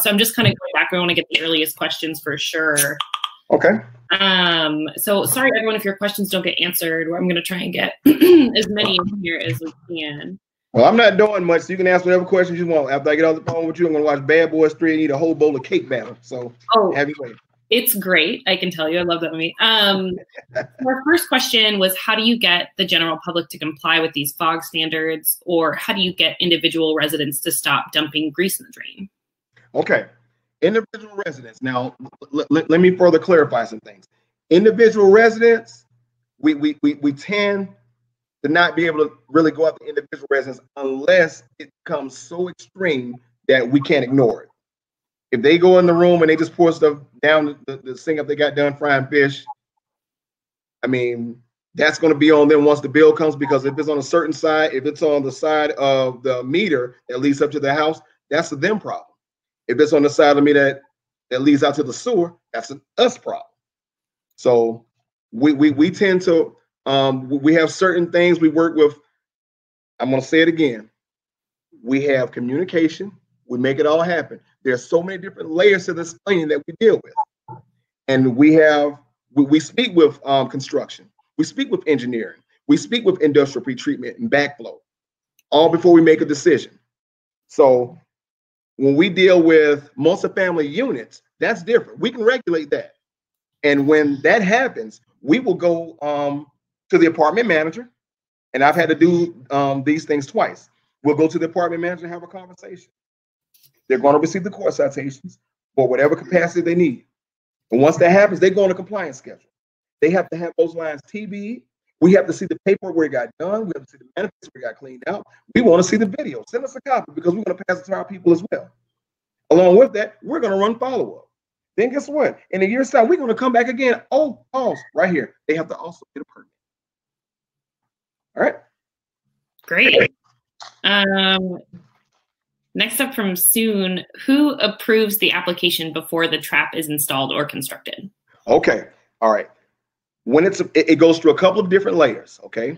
So I'm just kind of going back. I want to get the earliest questions for sure. Okay. So sorry, everyone, if your questions don't get answered. I'm going to try and get as many in here as we can. Well, I'm not doing much, so you can ask whatever questions you want. After I get off the phone with you, I'm going to watch Bad Boys 3 and eat a whole bowl of cake batter. So, have you wait. It's great. I can tell you. I love that movie. Our first question was, how do you get the general public to comply with these fog standards, or how do you get individual residents to stop dumping grease in the drain? Okay. Individual residents. Now, let me further clarify some things. Individual residents, we tend to not be able to really go after individual residents unless it becomes so extreme that we can't ignore it. If they go in the room and they just pour stuff down the sink if they got done frying fish, I mean, that's going to be on them once the bill comes, because if it's on a certain side, if it's on the side of the meter that leads up to the house, that's a them problem. If it's on the side of me that leads out to the sewer, that's an us problem. So we tend to, we have certain things we work with. I'm going to say it again. We have communication. We make it all happen. There's so many different layers to this thing that we deal with. And we speak with construction. We speak with engineering. We speak with industrial pretreatment and backflow, all before we make a decision. So when we deal with multifamily units, that's different. We can regulate that. And when that happens, we will go to the apartment manager. And I've had to do these things twice. We'll go to the apartment manager and have a conversation. They're going to receive the court citations for whatever capacity they need. And once that happens, they go on a compliance schedule. They have to have those lines TB'd, We have to see the paperwork where it got done. We have to see the manifest where it got cleaned out. We want to see the video. Send us a copy because we're going to pass it to our people as well. Along with that, we're going to run follow-up. Then guess what? In a year's time, we're going to come back again. Oh, pause right here. They have to also get a permit. All right. Great. Next up from Soon, who approves the application before the trap is installed or constructed? Okay. All right. When it goes through a couple of different layers. Okay.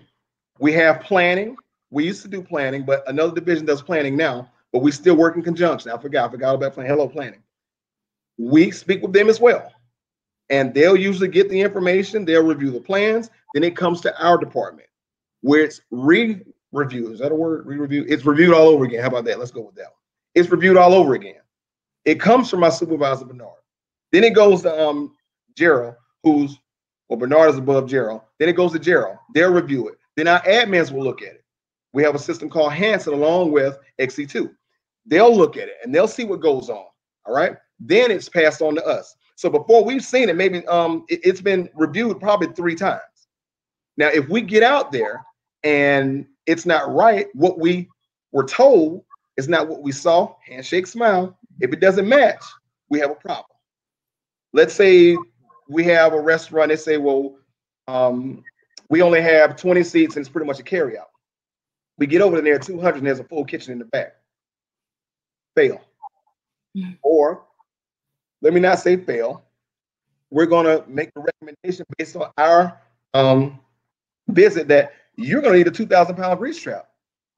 We have planning. We used to do planning, but another division does planning now, but we still work in conjunction. I forgot about planning. Hello, planning. We speak with them as well. And they'll usually get the information. They'll review the plans. Then it comes to our department where it's re-review. Is that a word? Re-review? It's reviewed all over again. How about that? Let's go with that one. It's reviewed all over again. It comes from my supervisor, Bernard. Then it goes to Gerald, Bernard is above Gerald. Then it goes to Gerald. They'll review it. Then our admins will look at it. We have a system called Hanson along with XC2. They'll look at it and they'll see what goes on. All right. Then it's passed on to us. So before we've seen it, maybe it's been reviewed probably 3 times. Now, if we get out there and it's not right, what we were told is not what we saw, handshake, smile. If it doesn't match, we have a problem. Let's say we have a restaurant, they say, well, we only have 20 seats and it's pretty much a carryout. We get over there, 200, and there's a full kitchen in the back. Fail. Or let me not say fail. We're going to make the recommendation based on our visit that you're going to need a 2,000-pound grease trap,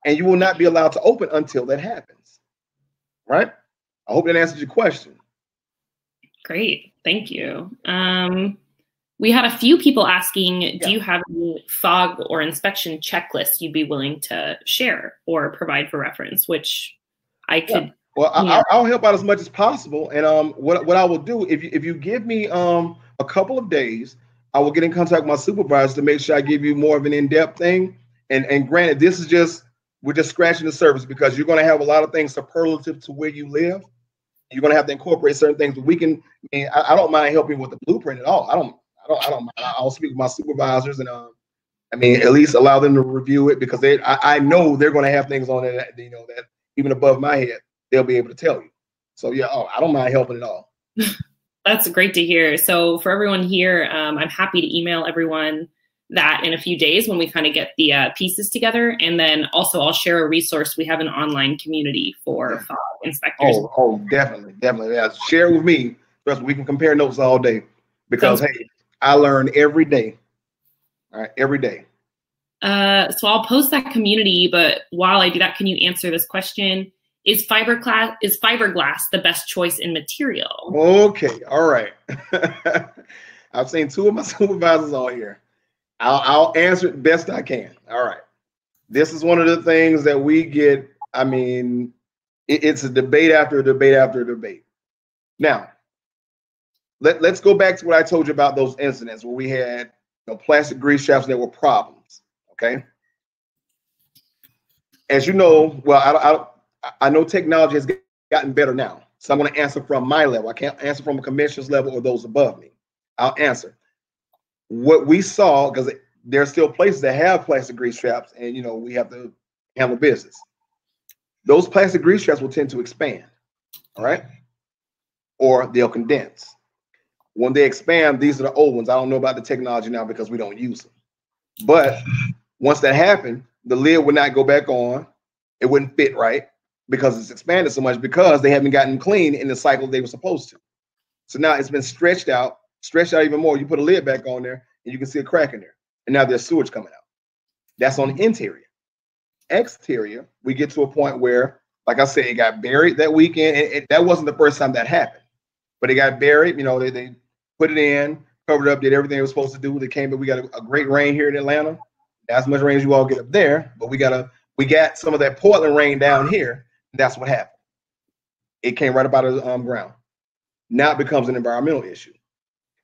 and you will not be allowed to open until that happens. Right? I hope that answers your question. Great. Thank you. We had a few people asking, do you have any fog or inspection checklists you'd be willing to share or provide for reference, which I could. Yeah. Well, I'll help out as much as possible. And what I will do, if you give me a couple of days, I will get in contact with my supervisor to make sure I give you more of an in-depth thing. And granted, we're just scratching the surface because you're going to have a lot of things superlative to where you live. You're going to have to incorporate certain things. But I don't mind helping with the blueprint at all. I don't mind. I'll speak with my supervisors and at least allow them to review it because I know they're going to have things on it that even above my head, they'll be able to tell you. So yeah, I don't mind helping at all. That's great to hear. So for everyone here, I'm happy to email everyone that in a few days when we kind of get the pieces together. And then also I'll share a resource. We have an online community for fog inspectors. Oh, definitely. Yeah. Share it with me. Trust me, we can compare notes all day because, hey, I learn every day. All right, every day. So I'll post that community, but while I do that, can you answer this question? Is fiberglass the best choice in material? Okay, all right. I've seen 2 of my supervisors on here. I'll answer it best I can. All right. This is one of the things that we get. It's a debate after debate after debate. Now, let's go back to what I told you about those incidents where we had plastic grease traps that were problems. Okay. As you know, well, I know technology has gotten better now. So I'm going to answer from my level. I can't answer from a commissioner's level or those above me. I'll answer. What we saw, because there are still places that have plastic grease traps and, we have to handle business. Those plastic grease traps will tend to expand, all right? Or they'll condense. When they expand, these are the old ones. I don't know about the technology now because we don't use them. But once that happened, the lid would not go back on. It wouldn't fit right because it's expanded so much because they haven't gotten clean in the cycle they were supposed to. So now it's been stretched out even more. You put a lid back on there and you can see a crack in there. And now there's sewage coming out. That's on the interior. Exterior, we get to a point where, like I said, it got buried that weekend. And that wasn't the first time that happened, but it got buried. They put it in, covered it up, did everything it was supposed to do. They came, but we got a great rain here in Atlanta. Not as much rain as you all get up there, but we got some of that Portland rain down here. That's what happened. It came right up out of the ground. Now it becomes an environmental issue.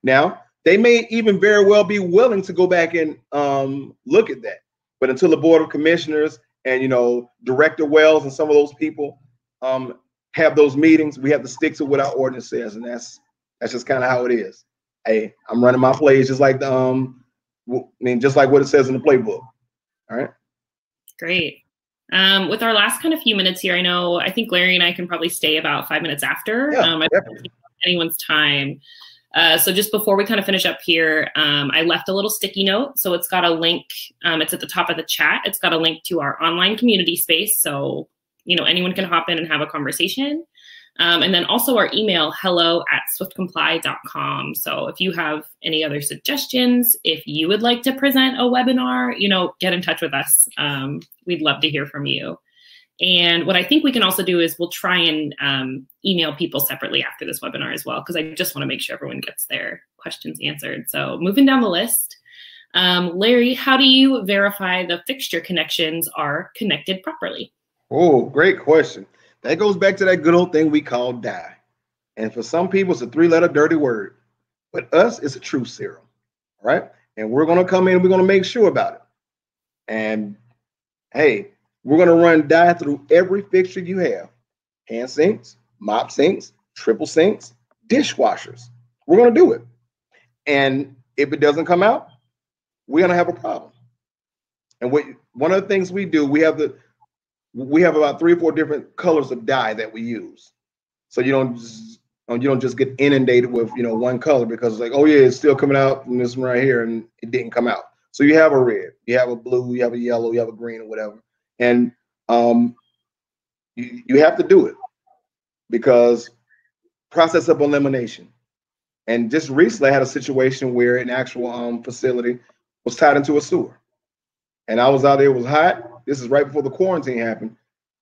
Now, they may even very well be willing to go back and look at that. But until the Board of Commissioners and, Director Wells and some of those people have those meetings, we have to stick to what our ordinance says. And that's just kind of how it is. Hey, I'm running my plays just like the I mean, just like what it says in the playbook. All right. Great. With our last kind of few minutes here, I think Larry and I can probably stay about 5 minutes after. Yeah, I don't take anyone's time. So just before we kind of finish up here, I left a little sticky note. So it's got a link. It's at the top of the chat. It's got a link to our online community space. So, anyone can hop in and have a conversation. And then also our email, hello@swiftcomply.com. So if you have any other suggestions, if you would like to present a webinar, get in touch with us. We'd love to hear from you. And what I think we can also do is we'll try and email people separately after this webinar as well, because I just want to make sure everyone gets their questions answered. So moving down the list, Larry, how do you verify the fixture connections are connected properly? Oh, great question. That goes back to that good old thing we call die. And for some people, it's a 3-letter dirty word. But us, it's a truth serum. All right. And we're going to come in and we're going to make sure about it. And hey, we're going to run die through every fixture you have. Hand sinks, mop sinks, triple sinks, dishwashers. We're going to do it. And if it doesn't come out, we're going to have a problem. And one of the things we do, we have about 3 or 4 different colors of dye that we use. So you don't just get inundated with one color, because it's like, oh yeah, it's still coming out in this one right here and it didn't come out. So you have a red, you have a blue, you have a yellow, you have a green, or whatever. And you have to do it, because process of elimination. And just recently I had a situation where an actual facility was tied into a sewer. And I was out there, it was hot. This is right before the quarantine happened.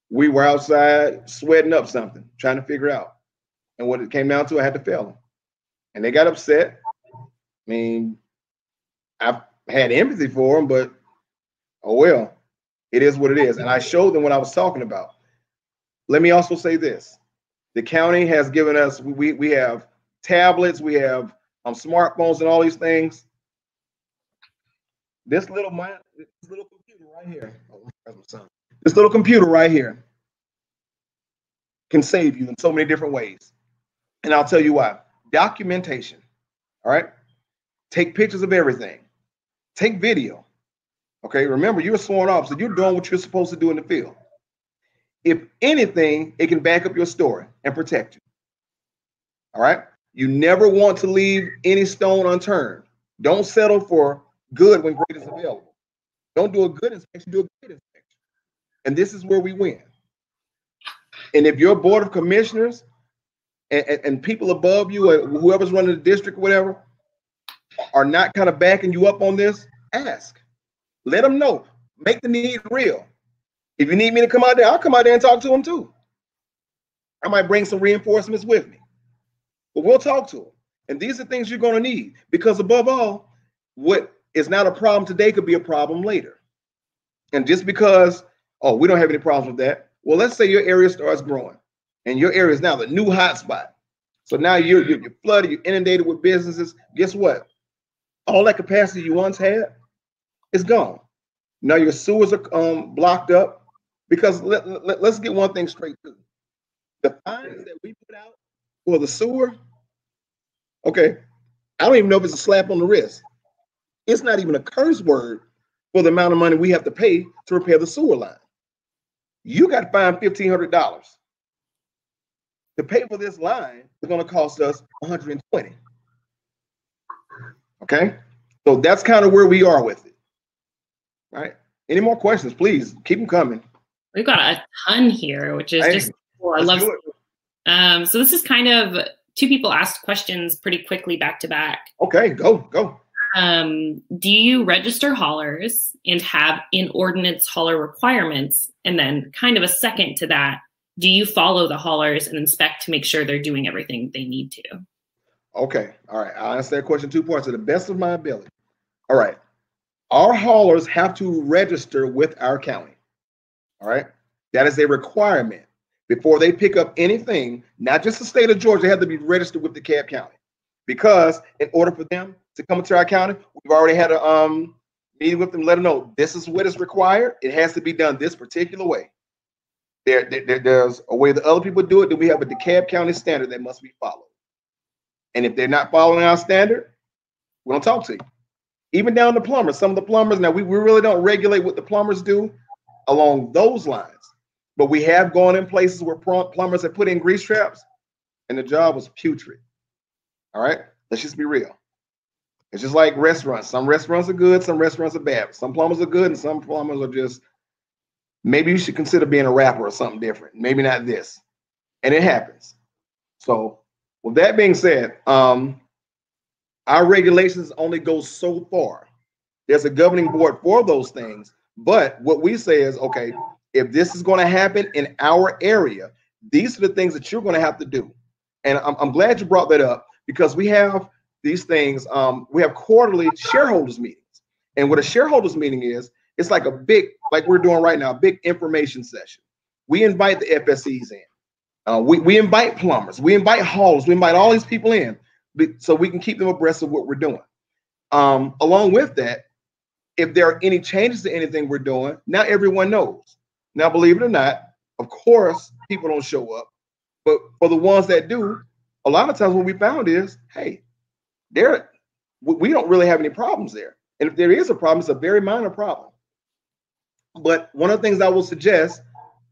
We were outside sweating up something, trying to figure out. And what it came down to, I had to fail them. And they got upset. I mean, I've had empathy for them, but oh well, it is what it is. And I showed them what I was talking about. Let me also say this. The county has given us, we have tablets, we have smartphones and all these things. This little computer right here, this little computer right here can save you in so many different ways. And I'll tell you why. Documentation, all right? Take pictures of everything. Take video, okay? Remember, you're a sworn officer. You're doing what you're supposed to do in the field. If anything, it can back up your story and protect you, all right? You never want to leave any stone unturned. Don't settle for good when great is available. Don't do a good inspection, do a great inspection. And this is where we win. And if your board of commissioners and people above you, or whoever's running the district or whatever, are not kind of backing you up on this, ask. Let them know. Make the need real. If you need me to come out there, I'll come out there and talk to them too. I might bring some reinforcements with me. But we'll talk to them. And these are things you're going to need, because above all, what is not a problem today could be a problem later. And just because, oh, we don't have any problems with that. Well, let's say your area starts growing and your area is now the new hot spot. So now you're flooded, you're inundated with businesses. Guess what? All that capacity you once had is gone. Now your sewers are blocked up, because let's get one thing straight too. The fines that we put out for the sewer, okay, I don't even know if it's a slap on the wrist. It's not even a curse word for the amount of money we have to pay to repair the sewer line. You got fined $1,500. To pay for this line is going to cost us $120. Okay, so that's kind of where we are with it. All right. Any more questions? Please keep them coming. We've got a ton here, which is just cool. I love it. So this is kind of 2 people asked questions pretty quickly back to back. Okay, go. Do you register haulers and have in ordinance hauler requirements? And then kind of a second to that, do you follow the haulers and inspect to make sure they're doing everything they need to? Okay. All right. I'll answer that question 2 parts to the best of my ability. All right. Our haulers have to register with our county. All right. That is a requirement before they pick up anything, not just the state of Georgia, they have to be registered with DeKalb County. Because in order for them to come into our county, we've already had a meeting with them, let them know this is what is required. It has to be done this particular way. There's a way that other people do it, then we have a DeKalb County standard that must be followed. And if they're not following our standard, we don't talk to you. even down to plumbers. Some of the plumbers, now we really don't regulate what the plumbers do along those lines, but we have gone in places where plumbers have put in grease traps and the job was putrid. All right, let's just be real. It's just like restaurants. Some restaurants are good, some restaurants are bad. Some plumbers are good and some plumbers are just, maybe you should consider being a rapper or something different. Maybe not this. And it happens. So with that being said, our regulations only go so far. There's a governing board for those things. But what we say is, okay, if this is going to happen in our area, these are the things that you're going to have to do. And I'm glad you brought that up, because we have these things. We have quarterly shareholders meetings. And what a shareholders meeting is, it's like a big, like we're doing right now, a big information session. We invite the FSEs in. We invite plumbers. We invite haulers. We invite all these people in so we can keep them abreast of what we're doing. Along with that, if there are any changes to anything we're doing, now everyone knows. Now, believe it or not, of course, people don't show up. But for the ones that do, a lot of times what we found is, hey, we don't really have any problems there. And if there is a problem, it's a very minor problem. But one of the things I will suggest,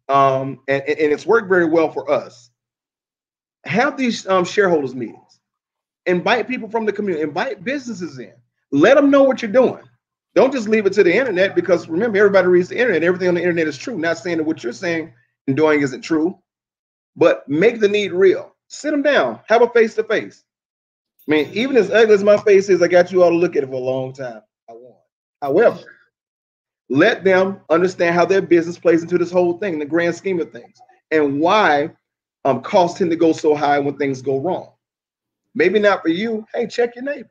and it's worked very well for us, have these shareholders meetings. Invite people from the community. Invite businesses in. Let them know what you're doing. Don't just leave it to the internet, because remember, everybody reads the internet. Everything on the internet is true. Not saying that what you're saying and doing isn't true, but make the need real. Sit them down. Have a face-to-face. I mean, even as ugly as my face is, I got you all to look at it for a long time. I won. However, let them understand how their business plays into this whole thing, the grand scheme of things, and why costs tend to go so high when things go wrong. Maybe not for you. Hey, check your neighbor.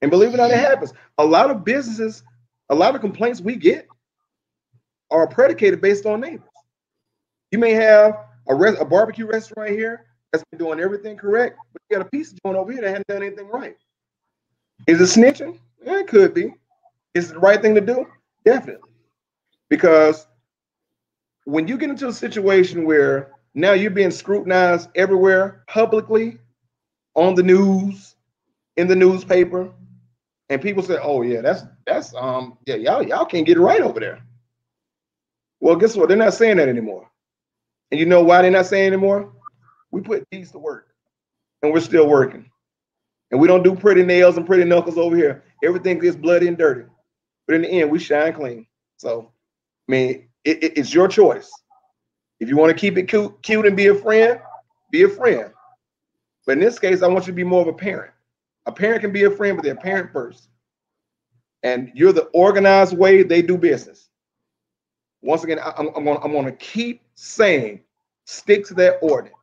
And believe it or not, it happens. A lot of businesses, a lot of complaints we get are predicated based on neighbors. You may have a barbecue restaurant here that's been doing everything correct, but you got a pizza joint over here that hasn't done anything right. Is it snitching? Yeah, it could be. Is it the right thing to do? Definitely. Because when you get into a situation where now you're being scrutinized everywhere, publicly, on the news, in the newspaper, and people say, "Oh yeah, yeah, y'all can't get it right over there." Well, guess what? They're not saying that anymore. And you know why they're not saying anymore? We put these to work, and we're still working. And we don't do pretty nails and pretty knuckles over here. Everything gets bloody and dirty. But in the end, we shine clean. So, I mean, it's your choice. If you want to keep it cute and be a friend, be a friend. But in this case, I want you to be more of a parent. A parent can be a friend, but they're a parent first. And you're the organized way they do business. Once again, I'm going to keep saying, stick to that ordinance.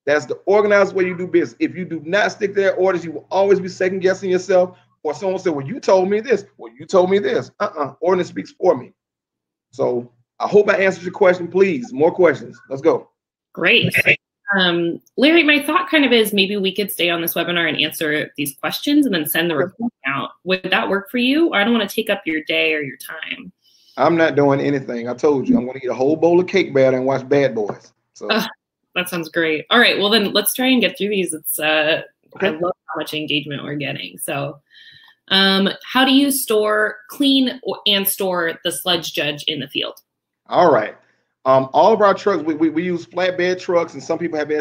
That's the organized way you do business. If you do not stick to that ordinance, you will always be second guessing yourself. Or someone will say, well, you told me this. Well, you told me this. Ordinance speaks for me. So I hope I answered your question. Please, more questions. Let's go. Great. Larry, my thought kind of is maybe we could stay on this webinar and answer these questions and then send the report out. Would that work for you? I don't want to take up your day or your time. I'm not doing anything. I told you, I'm going to eat a whole bowl of cake batter and watch Bad Boys. So that sounds great. All right. Well, then let's try and get through these. It's okay. I love how much engagement we're getting. So how do you clean and store the Sludge Judge in the field? All right. All of our trucks, we use flatbed trucks, and some people have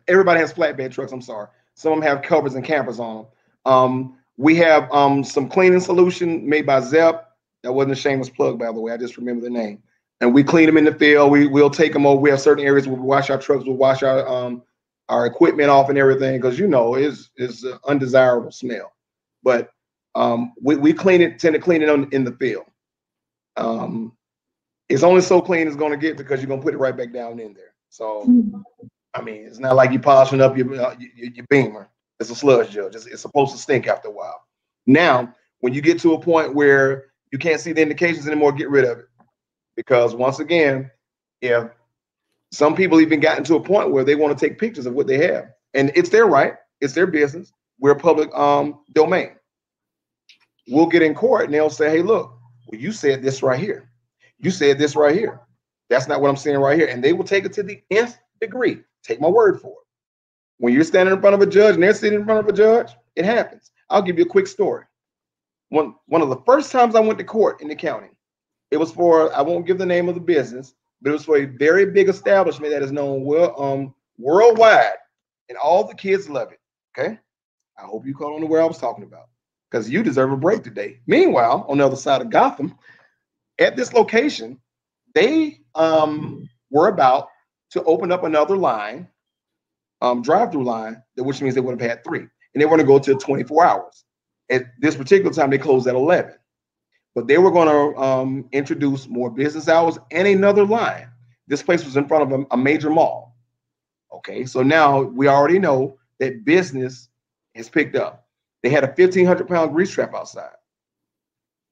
everybody has flatbed trucks. I'm sorry. Some of them have covers and campers on them. We have some cleaning solution made by Zep. That wasn't a shameless plug, by the way. I just remember the name. And we clean them in the field. We'll take them over. We have certain areas where we wash our trucks. We'll wash our equipment off and everything, because it's an undesirable smell. But we tend to clean it in the field. It's only so clean it's going to get, because you're going to put it right back down in there. So, I mean, it's not like you're polishing up your Beamer. It's a sludge judge. It's supposed to stink after a while. Now, when you get to a point where you can't see the indications anymore, get rid of it. Because once again, if some people even gotten to a point where they want to take pictures of what they have, and it's their right, it's their business. We're public domain. We'll get in court and they'll say, hey, look, well, you said this right here. You said this right here. That's not what I'm saying right here. And they will take it to the nth degree. Take my word for it. When you're standing in front of a judge and they're sitting in front of a judge, it happens. I'll give you a quick story. One of the first times I went to court in the county, it was for, I won't give the name of the business, but it was for a very big establishment that is known worldwide, and all the kids love it. Okay, I hope you caught on to where I was talking about, because you deserve a break today. Meanwhile, on the other side of Gotham, at this location, they were about to open up another line, drive-through line, which means they would have had 3, and they were going to go to 24 hours. At this particular time, they closed at 11. But they were going to introduce more business hours and another line. This place was in front of a major mall. Okay, so now we already know that business has picked up. They had a 1,500-pound grease trap outside.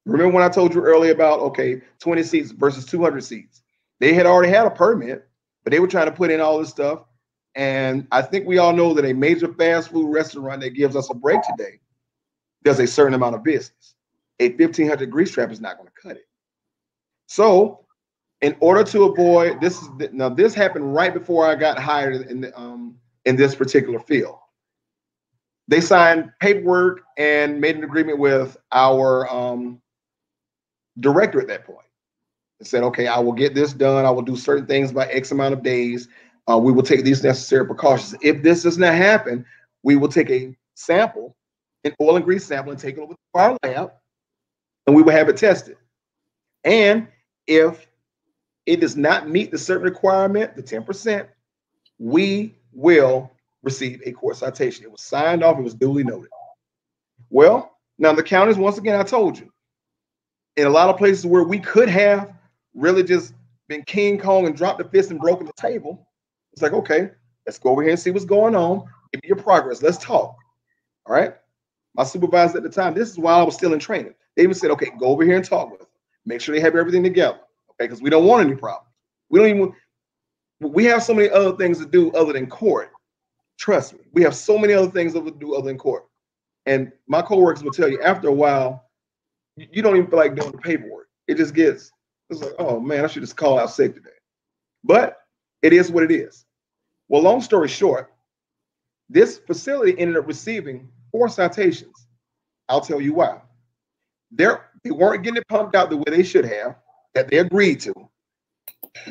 Remember when I told you earlier about, okay, 20 seats versus 200 seats? They had already had a permit, but they were trying to put in all this stuff. And I think we all know that a major fast food restaurant that gives us a break today does a certain amount of business. A 1,500 grease trap is not going to cut it. So in order to avoid this, now this happened right before I got hired in this particular field. They signed paperwork and made an agreement with our director at that point. They said, okay, I will get this done. I will do certain things by X amount of days. We will take these necessary precautions. If this does not happen, we will take a sample, an oil and grease sample, and take it over to our lab, and we will have it tested. And if it does not meet the certain requirement, the 10%, we will receive a court citation. It was signed off. It was duly noted. Well, now the counties, once again, I told you, in a lot of places where we could have really just been King Kong and dropped the fist and broken the table, it's like, okay, let's go over here and see what's going on. Give me your progress. Let's talk. All right. My supervisor at the time, this is while I was still in training. They even said, okay, go over here and talk with them. Make sure they have everything together. Okay, because we don't want any problems. We have so many other things to do other than court. Trust me, we have so many other things to do other than court. And my coworkers will tell you, after a while, you don't even feel like doing the paperwork. It just gets, it's like, oh man, I should just call out sick today. But it is what it is. Well, long story short, this facility ended up receiving 4 citations. I'll tell you why. They weren't getting it pumped out the way they should have, that they agreed to.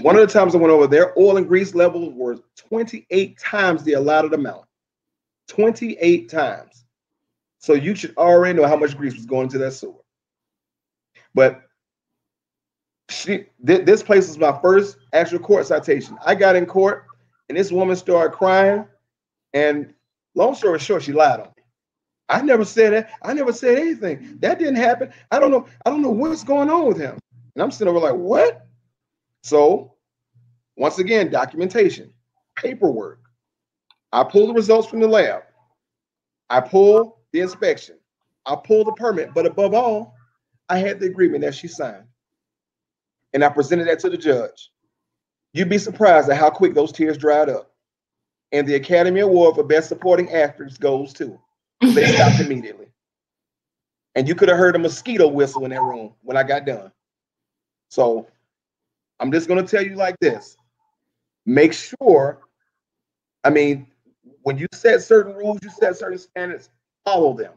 One of the times I went over, their oil and grease levels were 28 times the allotted amount. 28 times. So you should already know how much grease was going into that sewer. But this place was my first actual court citation. I got in court and this woman started crying. And long story short, she lied on me. I never said that. I never said anything. That didn't happen. I don't know what's going on with him. And I'm sitting over like, what? So once again, documentation, paperwork. I pull the results from the lab. I pull the inspection. I pull the permit. But above all, I had the agreement that she signed. And I presented that to the judge. You'd be surprised at how quick those tears dried up. And the Academy Award for Best Supporting Actress goes to. They stopped immediately. And you could have heard a mosquito whistle in that room when I got done. So I'm just going to tell you like this. Make sure, I mean, when you set certain rules, you set certain standards, follow them.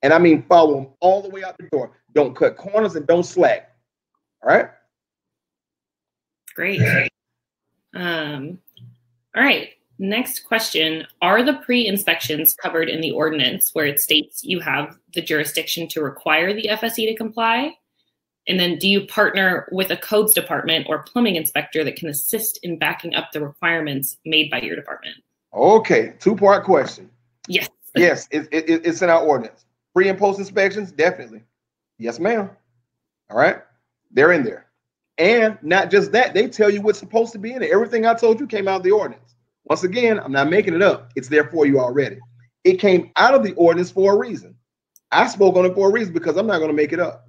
And I mean, follow them all the way out the door. Don't cut corners and don't slack. All right? Great. All right. Next question. Are the pre-inspections covered in the ordinance where it states you have the jurisdiction to require the FSE to comply? And then do you partner with a codes department or plumbing inspector that can assist in backing up the requirements made by your department? Okay, 2-part question. Yes. Yes, it's in our ordinance. Pre and post inspections, definitely. Yes, ma'am. All right, they're in there. And not just that, they tell you what's supposed to be in it. Everything I told you came out of the ordinance. Once again, I'm not making it up. It's there for you already. It came out of the ordinance for a reason. I spoke on it for a reason because I'm not going to make it up.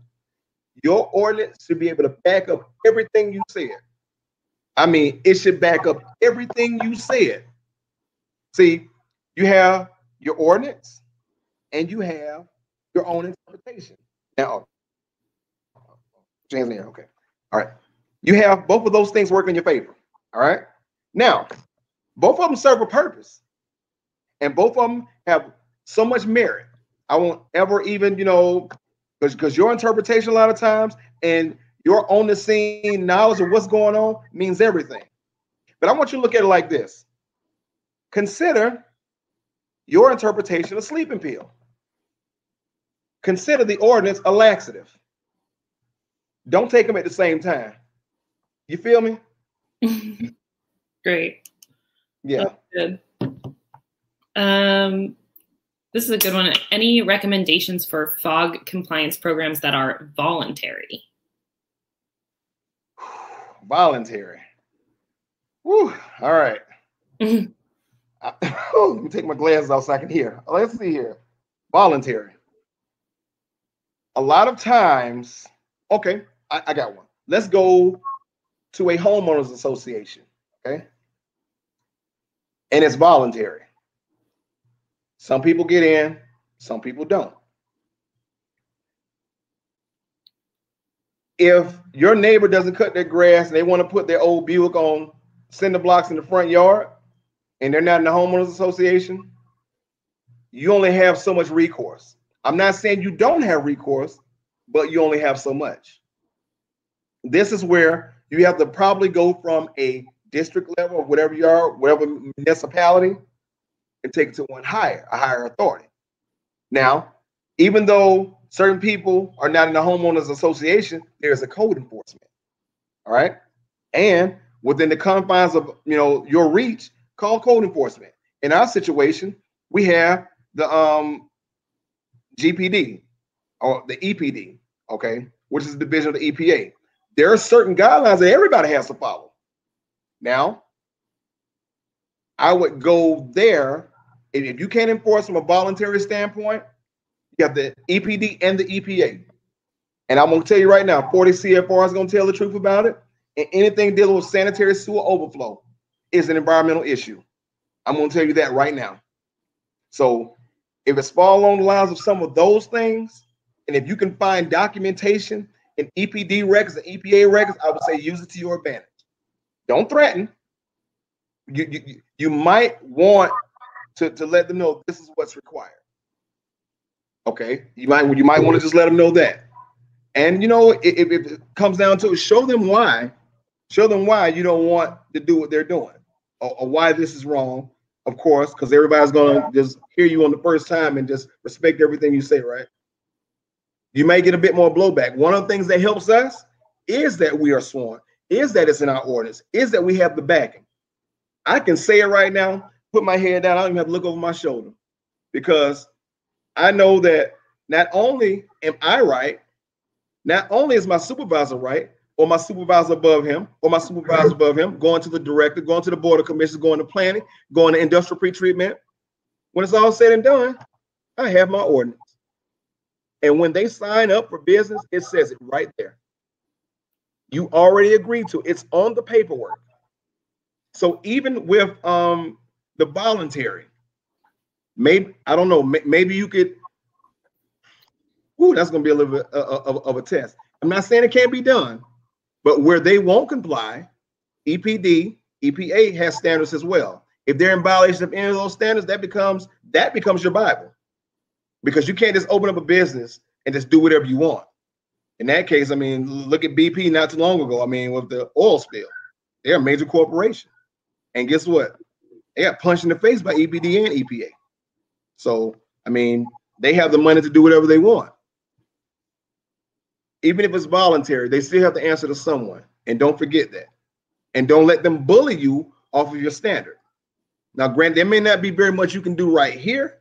Your ordinance should be able to back up everything you said. I mean, it should back up everything you said. See, you have your ordinance and you have your own interpretation. Now, James, okay. All right. You have both of those things working in your favor. All right. Now, both of them serve a purpose. And both of them have so much merit. I won't ever even, you know, because your interpretation a lot of times and your on the scene knowledge of what's going on means everything. But I want you to look at it like this. Consider your interpretation of sleeping pill. Consider the ordinance a laxative. Don't take them at the same time. You feel me? Great. Yeah. That's good. This is a good one. Any recommendations for FOG compliance programs that are voluntary? Voluntary. Whew. All right. Let me take my glasses off so I can hear. Let's see here. Voluntary. A lot of times, okay, I got one. Let's go to a homeowners association, okay? And it's voluntary. Some people get in, some people don't. If your neighbor doesn't cut their grass and they want to put their old Buick on cinder blocks in the front yard and they're not in the homeowners association, you only have so much recourse. I'm not saying you don't have recourse, but you only have so much. This is where you have to probably go from a district level or whatever you are, whatever municipality, and take it to one higher, a higher authority. Now, even though certain people are not in the homeowners association, there's a code enforcement. All right. And within the confines of, you know, your reach, call code enforcement. In our situation, we have the GPD or the EPD, okay, which is the division of the EPA. There are certain guidelines that everybody has to follow. Now, I would go there. If you can't enforce from a voluntary standpoint, you have the EPD and the EPA. And I'm going to tell you right now, 40 CFR is going to tell the truth about it. And anything dealing with sanitary sewer overflow is an environmental issue. I'm going to tell you that right now. So if it's fall along the lines of some of those things, and if you can find documentation in EPD records and EPA records, I would say use it to your advantage. Don't threaten. You might want to let them know this is what's required. Okay, you might want to just let them know that. And you know, if it comes down to it, show them why you don't want to do what they're doing, or why this is wrong. Of course, because everybody's gonna just hear you on the first time and just respect everything you say, right? You may get a bit more blowback. One of the things that helps us is that we are sworn, is that it's in our ordinance, is that we have the backing. I can say it right now, put my head down, I don't even have to look over my shoulder, because I know that not only am I right, not only is my supervisor right, or my supervisor above him, or my supervisor above him, going to the director, going to the board of commissioners, going to planning, going to industrial pretreatment. When it's all said and done, I have my ordinance. And when they sign up for business, it says it right there. You already agreed to it. It's on the paperwork. So even with the voluntary, maybe, I don't know, maybe you could, that's going to be a little bit of a test. I'm not saying it can't be done, but where they won't comply, EPD, EPA has standards as well. If they're in violation of any of those standards, that becomes your Bible, because you can't just open up a business and just do whatever you want. In that case, I mean, look at BP not too long ago. I mean, with the oil spill, they're a major corporation. And guess what? They got punched in the face by EPD and EPA. So, I mean, they have the money to do whatever they want. Even if it's voluntary, they still have to answer to someone. And don't forget that. And don't let them bully you off of your standard. Now, granted, there may not be very much you can do right here,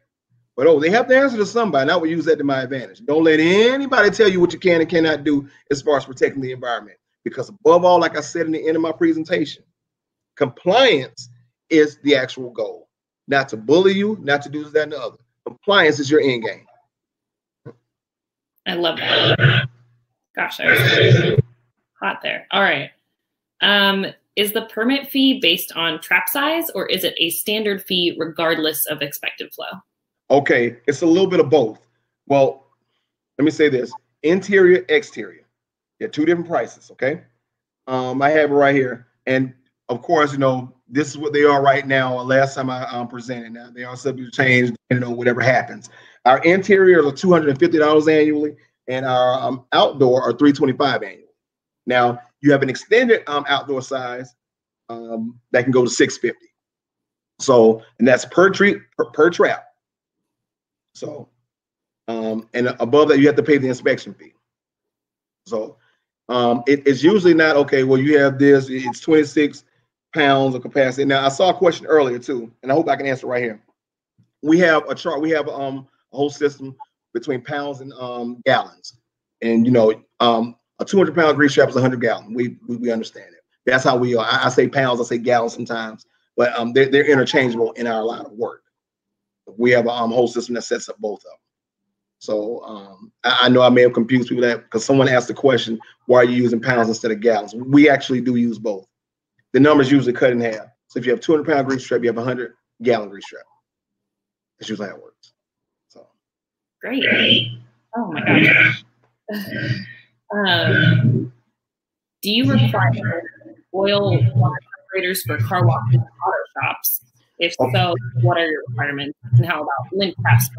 but they have to answer to somebody, and I would use that to my advantage. Don't let anybody tell you what you can and cannot do as far as protecting the environment. Because above all, like I said in the end of my presentation, compliance is the actual goal. Not to bully you, not to do this, that, and the other. Compliance is your end game. I love that. Gosh, I was hot there. All right. Is the permit fee based on trap size, or is it a standard fee regardless of expected flow? Okay, it's a little bit of both. Well, let me say this: interior, exterior. Yeah, two different prices. Okay, I have it right here, and of course, you know, this is what they are right now. Last time I presented, now they are subject to change, you know, whatever happens. Our interiors are $250 annually, and our outdoor are $325 annually. Now you have an extended outdoor size that can go to $650. So, and that's per trap. So, and above that, you have to pay the inspection fee. So, it's usually not okay. Well, you have this. It's 26 pounds of capacity. Now, I saw a question earlier too, and I hope I can answer right here. We have a chart. We have a whole system between pounds and gallons, and you know, a 200-pound grease trap is 100 gallons. We understand it. That's how we are. I say pounds. I say gallons sometimes, but they're interchangeable in our line of work. We have a whole system that sets up both of them. So I know I may have confused people that because someone asked the question, why are you using pounds instead of gallons? We actually do use both. The numbers usually cut in half. So if you have 200-pound grease trap, you have 100-gallon grease trap. That's usually how it works. So great. Oh my gosh. Do you require oil water separators for car washes and auto shops? If so, what are your requirements? And how about lint craft?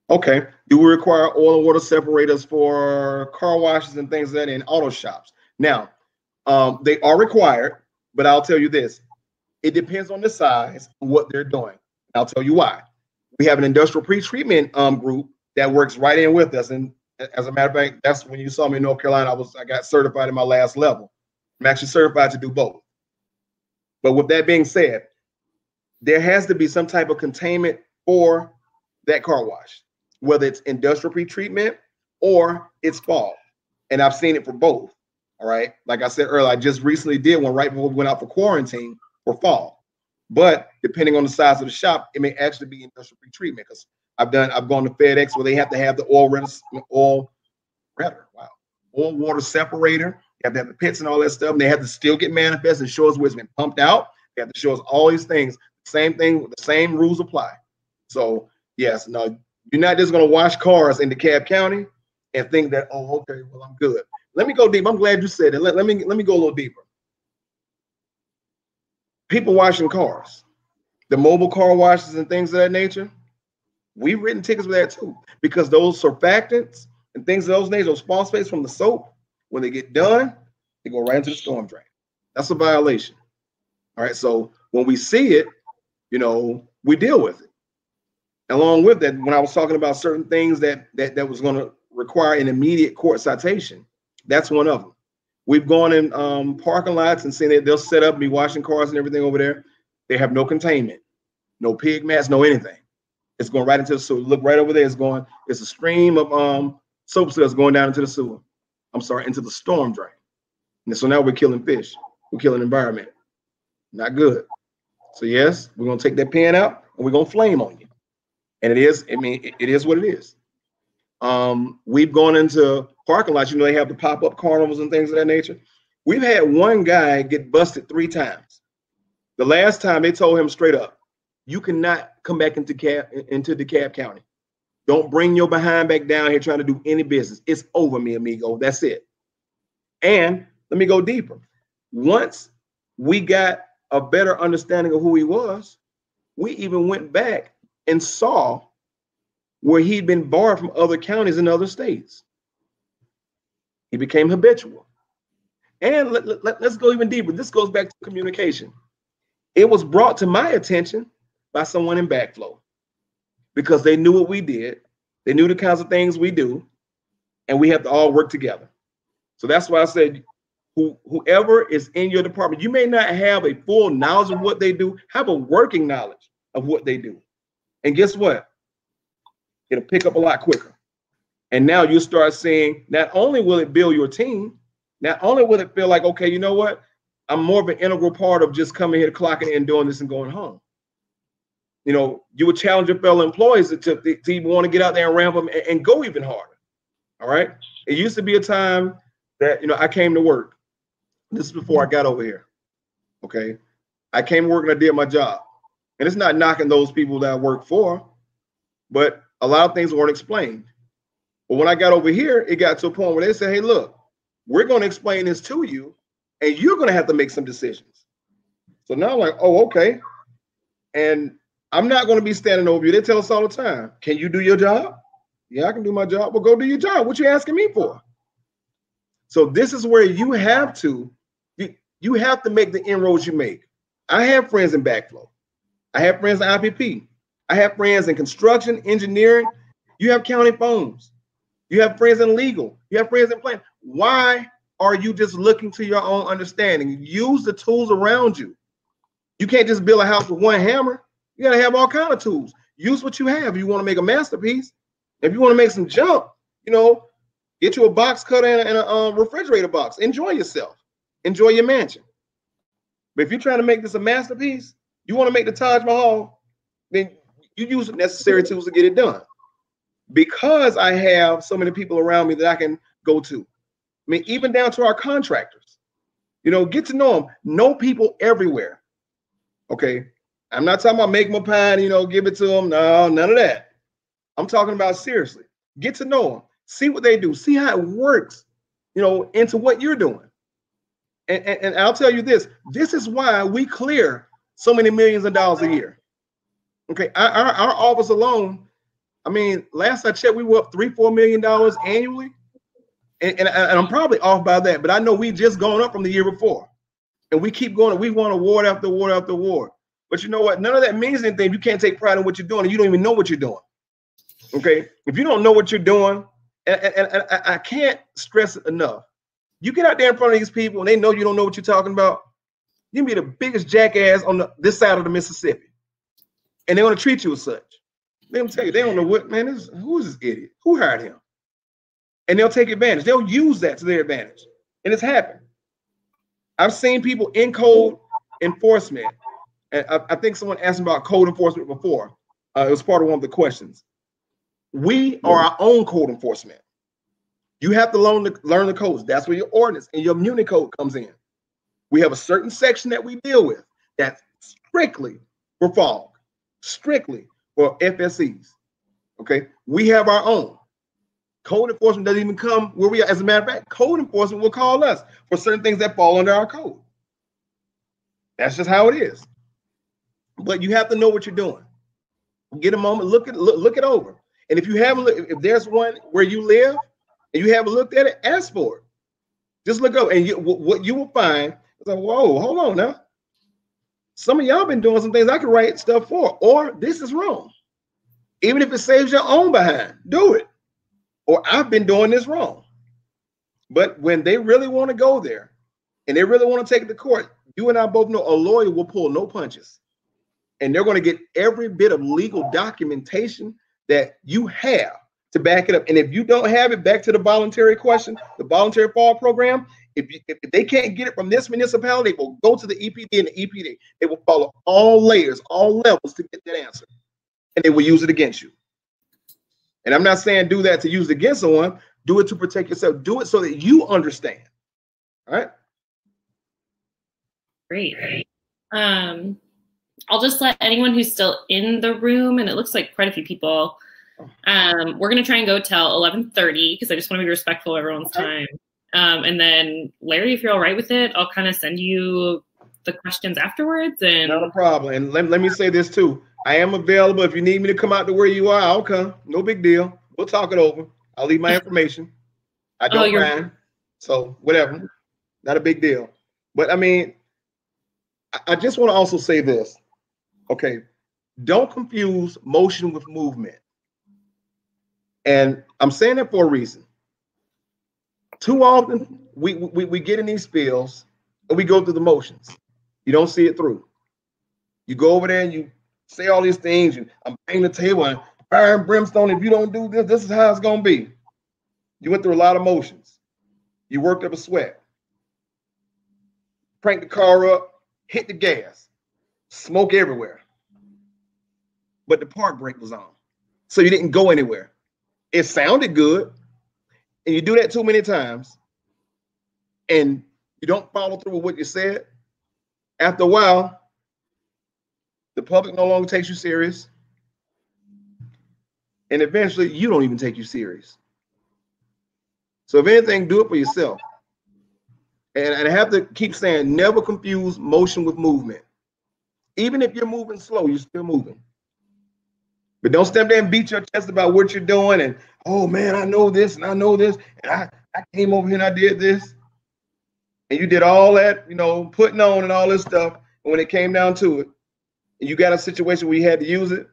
Okay. Do we require oil and water separators for car washes and things like that in auto shops? Now, they are required, but I'll tell you this. It depends on the size and what they're doing. I'll tell you why. We have an industrial pre-treatment group that works right in with us. And as a matter of fact, that's when you saw me in North Carolina, I got certified in my last level. I'm actually certified to do both. But with that being said, there has to be some type of containment for that car wash, whether it's industrial pre-treatment or it's fall. And I've seen it for both. All right. Like I said earlier, I just recently did one right before we went out for quarantine for fall. But depending on the size of the shop, it may actually be industrial pre-treatment because I've gone to FedEx where they have to have the oil water separator. You have to have the pits and all that stuff. And they have to still get manifest and show us where it's been pumped out. They have to show us all these things. Same thing, the same rules apply. So yes, no, you're not just going to wash cars in DeKalb County and think that, oh, okay, well, I'm good. Let me go deep. I'm glad you said it. Let me go a little deeper. People washing cars, the mobile car washes and things of that nature, we've written tickets for that too, because those surfactants and things of those nature, those phosphates from the soap, when they get done, they go right into the storm drain. That's a violation. All right. So when we see it, you know, we deal with it. Along with that, when I was talking about certain things that was going to require an immediate court citation, that's one of them. We've gone in parking lots and seen that they'll set up, be washing cars and everything over there. They have no containment, no pig mats, no anything. It's going right into the sewer. Look right over there. It's a stream of soap suds going down into the sewer. I'm sorry, into the storm drain. And so now we're killing fish. We're killing the environment. Not good. So yes, we're going to take that pen out and we're going to flame on you. And it is what it is. We've gone into parking lots. You know, they have the pop-up carnivals and things of that nature. We've had one guy get busted 3 times. The last time they told him straight up, you cannot come back into DeKalb County. Don't bring your behind back down here trying to do any business. It's over, mi amigo. That's it. And let me go deeper. Once we got a better understanding of who he was, we even went back and saw where he'd been barred from other counties in other states. He became habitual. And let's go even deeper. This goes back to communication. It was brought to my attention by someone in Backflow because they knew what we did. They knew the kinds of things we do, and we have to all work together. So that's why I said, whoever is in your department, you may not have a full knowledge of what they do, have a working knowledge of what they do. And guess what? It'll pick up a lot quicker. And now you start seeing, not only will it build your team, not only will it feel like, okay, you know what? I'm more of an integral part of just coming here, clocking in, doing this and going home. You know, you would challenge your fellow employees to even want to get out there and ramp them and go even harder. All right. It used to be a time that, you know, I came to work. This is before I got over here. Okay. I came to work and I did my job. And it's not knocking those people that I work for, but a lot of things weren't explained. But when I got over here, it got to a point where they said, hey, look, we're going to explain this to you and you're going to have to make some decisions. So now I'm like, oh, okay. And I'm not going to be standing over you. They tell us all the time, can you do your job? Yeah, I can do my job. Well, go do your job. What you asking me for? So this is where you have to make the inroads you make. I have friends in backflow. I have friends in IPP. I have friends in construction, engineering. You have county phones. You have friends in legal. You have friends in planning. Why are you just looking to your own understanding? Use the tools around you. You can't just build a house with one hammer. You got to have all kinds of tools. Use what you have. If you want to make a masterpiece, if you want to make some junk, you know, get you a box cutter and a refrigerator box. Enjoy yourself. Enjoy your mansion. But if you're trying to make this a masterpiece, you want to make the Taj Mahal, then you use the necessary tools to get it done. Because I have so many people around me that I can go to. I mean, even down to our contractors, you know, get to know them. Know people everywhere. Okay. I'm not talking about make them a pie, you know, give it to them. No, none of that. I'm talking about seriously. Get to know them. See what they do. See how it works, you know, into what you're doing. And I'll tell you this. This is why we clear so many millions of dollars a year. Okay. Our office alone, I mean, last I checked, we were up $3-4 million annually. And I'm probably off by that, but I know we just gone up from the year before. And we keep going. We won award after award after award. But you know what? None of that means anything. You can't take pride in what you're doing, and you don't even know what you're doing. Okay? If you don't know what you're doing, and I can't stress it enough. You get out there in front of these people, and they know you don't know what you're talking about. You can be the biggest jackass on this side of the Mississippi. And they're going to treat you as such. Let them tell you, they don't know what, man, who is this idiot? Who hired him? And they'll take advantage. They'll use that to their advantage. And it's happened. I've seen people in code enforcement. And I think someone asked me about code enforcement before. It was part of one of the questions. We are our own code enforcement. You have to learn the codes. That's where your ordinance and your muni code comes in. We have a certain section that we deal with that's strictly for fog, strictly for FSCs. Okay, we have our own. Code enforcement doesn't even come where we are. As a matter of fact, code enforcement will call us for certain things that fall under our code. That's just how it is. But you have to know what you're doing. Get a moment, look it over. And if you haven't, if there's one where you live and you haven't looked at it, ask for it. Just look up, and what you will find is like, whoa, hold on now. Some of y'all been doing some things I could write stuff for, or this is wrong. Even if it saves your own behind, do it. Or I've been doing this wrong. But when they really want to go there and they really want to take it to court, you and I both know a lawyer will pull no punches. And they're going to get every bit of legal documentation that you have to back it up. And if you don't have it, back to the voluntary question, the voluntary fall program, if they can't get it from this municipality, they will go to the EPD, and the EPD, they will follow all layers, all levels to get that answer. And they will use it against you. And I'm not saying do that to use it against someone. Do it to protect yourself. Do it so that you understand. All right? Great. I'll just let anyone who's still in the room, and it looks like quite a few people, we're going to try and go till 11:30 because I just want to be respectful of everyone's time. And then, Larry, if you're all right with it, I'll kind of send you the questions afterwards. And not a problem. And let me say this too. I am available. If you need me to come out to where you are, I'll come. No big deal. We'll talk it over. I'll leave my information. I don't mind. So whatever. Not a big deal. But I mean, I just want to also say this. Okay. Don't confuse motion with movement. And I'm saying that for a reason. Too often we get in these spills and we go through the motions. You don't see it through. You go over there and you say all these things. I'm banging the table and fire and brimstone. If you don't do this, this is how it's going to be. You went through a lot of motions. You worked up a sweat. Cranked the car up, hit the gas, smoke everywhere. But the park brake was on. So you didn't go anywhere. It sounded good. And you do that too many times. And you don't follow through with what you said. After a while, the public no longer takes you serious. And eventually, you don't even take you serious. So if anything, do it for yourself. And I have to keep saying, never confuse motion with movement. Even if you're moving slow, you're still moving. But don't step there and beat your chest about what you're doing. And, oh man, I know this and I know this. And I came over here and I did this. And you did all that, you know, putting on and all this stuff. And when it came down to it, and you got a situation where you had to use it,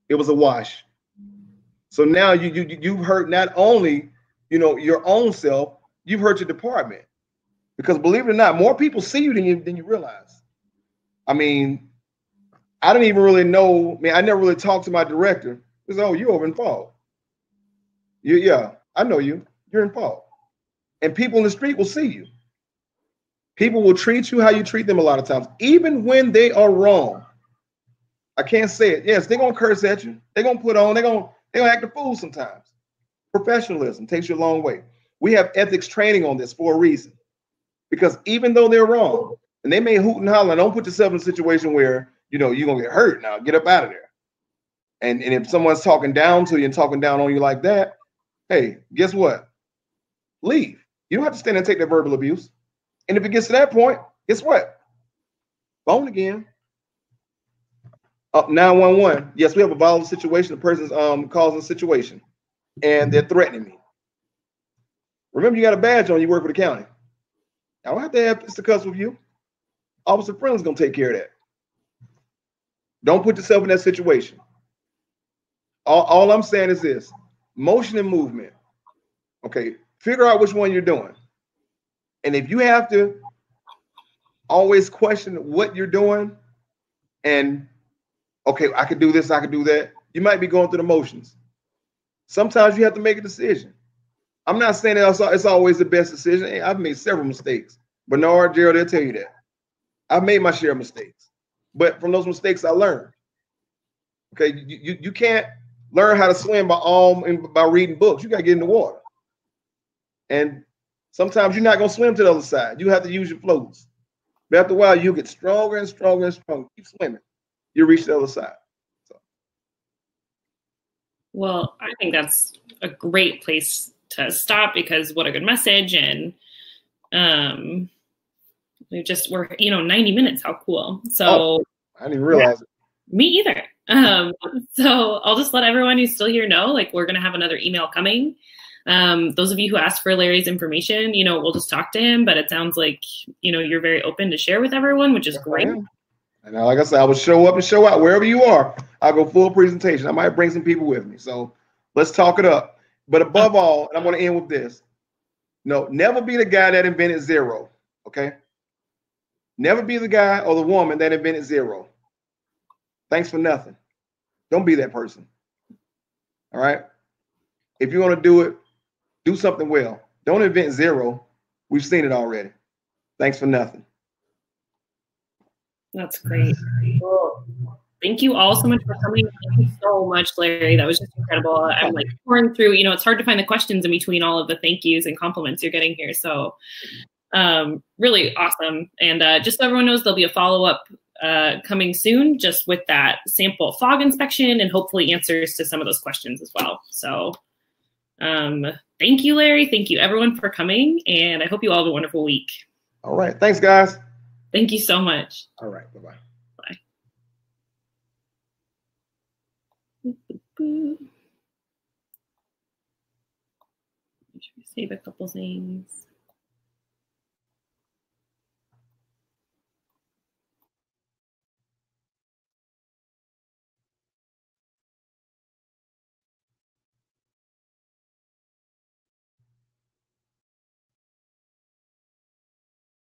it was a wash. So now you've hurt not only, you know, your own self, you've hurt your department. Because believe it or not, more people see you than you realize. I mean, I didn't even really know. I mean, I never really talked to my director. He said, "Oh, you're over in Fall. Yeah, I know you. You're in Fall." And people in the street will see you. People will treat you how you treat them a lot of times, even when they are wrong. I can't say it. Yes, they're gonna curse at you. They're gonna put on. They're gonna act a fool sometimes. Professionalism takes you a long way. We have ethics training on this for a reason, because even though they're wrong and they may hoot and holler, don't put yourself in a situation where, you know, you're gonna get hurt. Now get up out of there. And if someone's talking down to you and talking down on you like that, hey, guess what? Leave. You don't have to stand and take that verbal abuse. And if it gets to that point, guess what? Phone again. 911. Yes, we have a volatile situation. The person's causing a situation, and they're threatening me. Remember, you got a badge on. You work for the county. I don't have to have fisticuffs with you. Officer Friendly's gonna take care of that. Don't put yourself in that situation. All I'm saying is this: motion and movement. Okay, figure out which one you're doing. And if you have to always question what you're doing, and okay, I could do this, I could do that, you might be going through the motions. Sometimes you have to make a decision. I'm not saying that it's always the best decision. Hey, I've made several mistakes. Bernard, Gerald, they'll tell you that. I've made my share of mistakes. But from those mistakes, I learned. Okay, you can't learn how to swim by reading books. You got to get in the water. And sometimes you're not going to swim to the other side. You have to use your floats. But after a while, you'll get stronger and stronger and stronger. Keep swimming. You'll reach the other side. So. Well, I think that's a great place to stop, because what a good message. And we're 90 minutes. How cool. So I didn't even realize it. Me either. So I'll just let everyone who's still here know, like, we're going to have another email coming. Those of you who asked for Larry's information, we'll just talk to him, but it sounds like, you're very open to share with everyone, which is great. And like I said, I will show up and show out wherever you are. I'll go full presentation. I might bring some people with me. So let's talk it up. But above all, and I'm going to end with this. No, never be the guy that invented zero. Okay. Never be the guy or the woman that invented zero. Thanks for nothing. Don't be that person. All right. If you want to do it, do something well. Don't invent zero. We've seen it already. Thanks for nothing. That's great. Well, thank you all so much for coming. Thank you so much, Larry. That was just incredible. I'm like pouring through, it's hard to find the questions in between all of the thank yous and compliments you're getting here. So really awesome. And just so everyone knows, there'll be a follow-up coming soon, just with that sample fog inspection and hopefully answers to some of those questions as well. So thank you, Larry. Thank you everyone for coming. And I hope you all have a wonderful week. All right. Thanks, guys. Thank you so much. All right. Bye-bye. Save a couple things.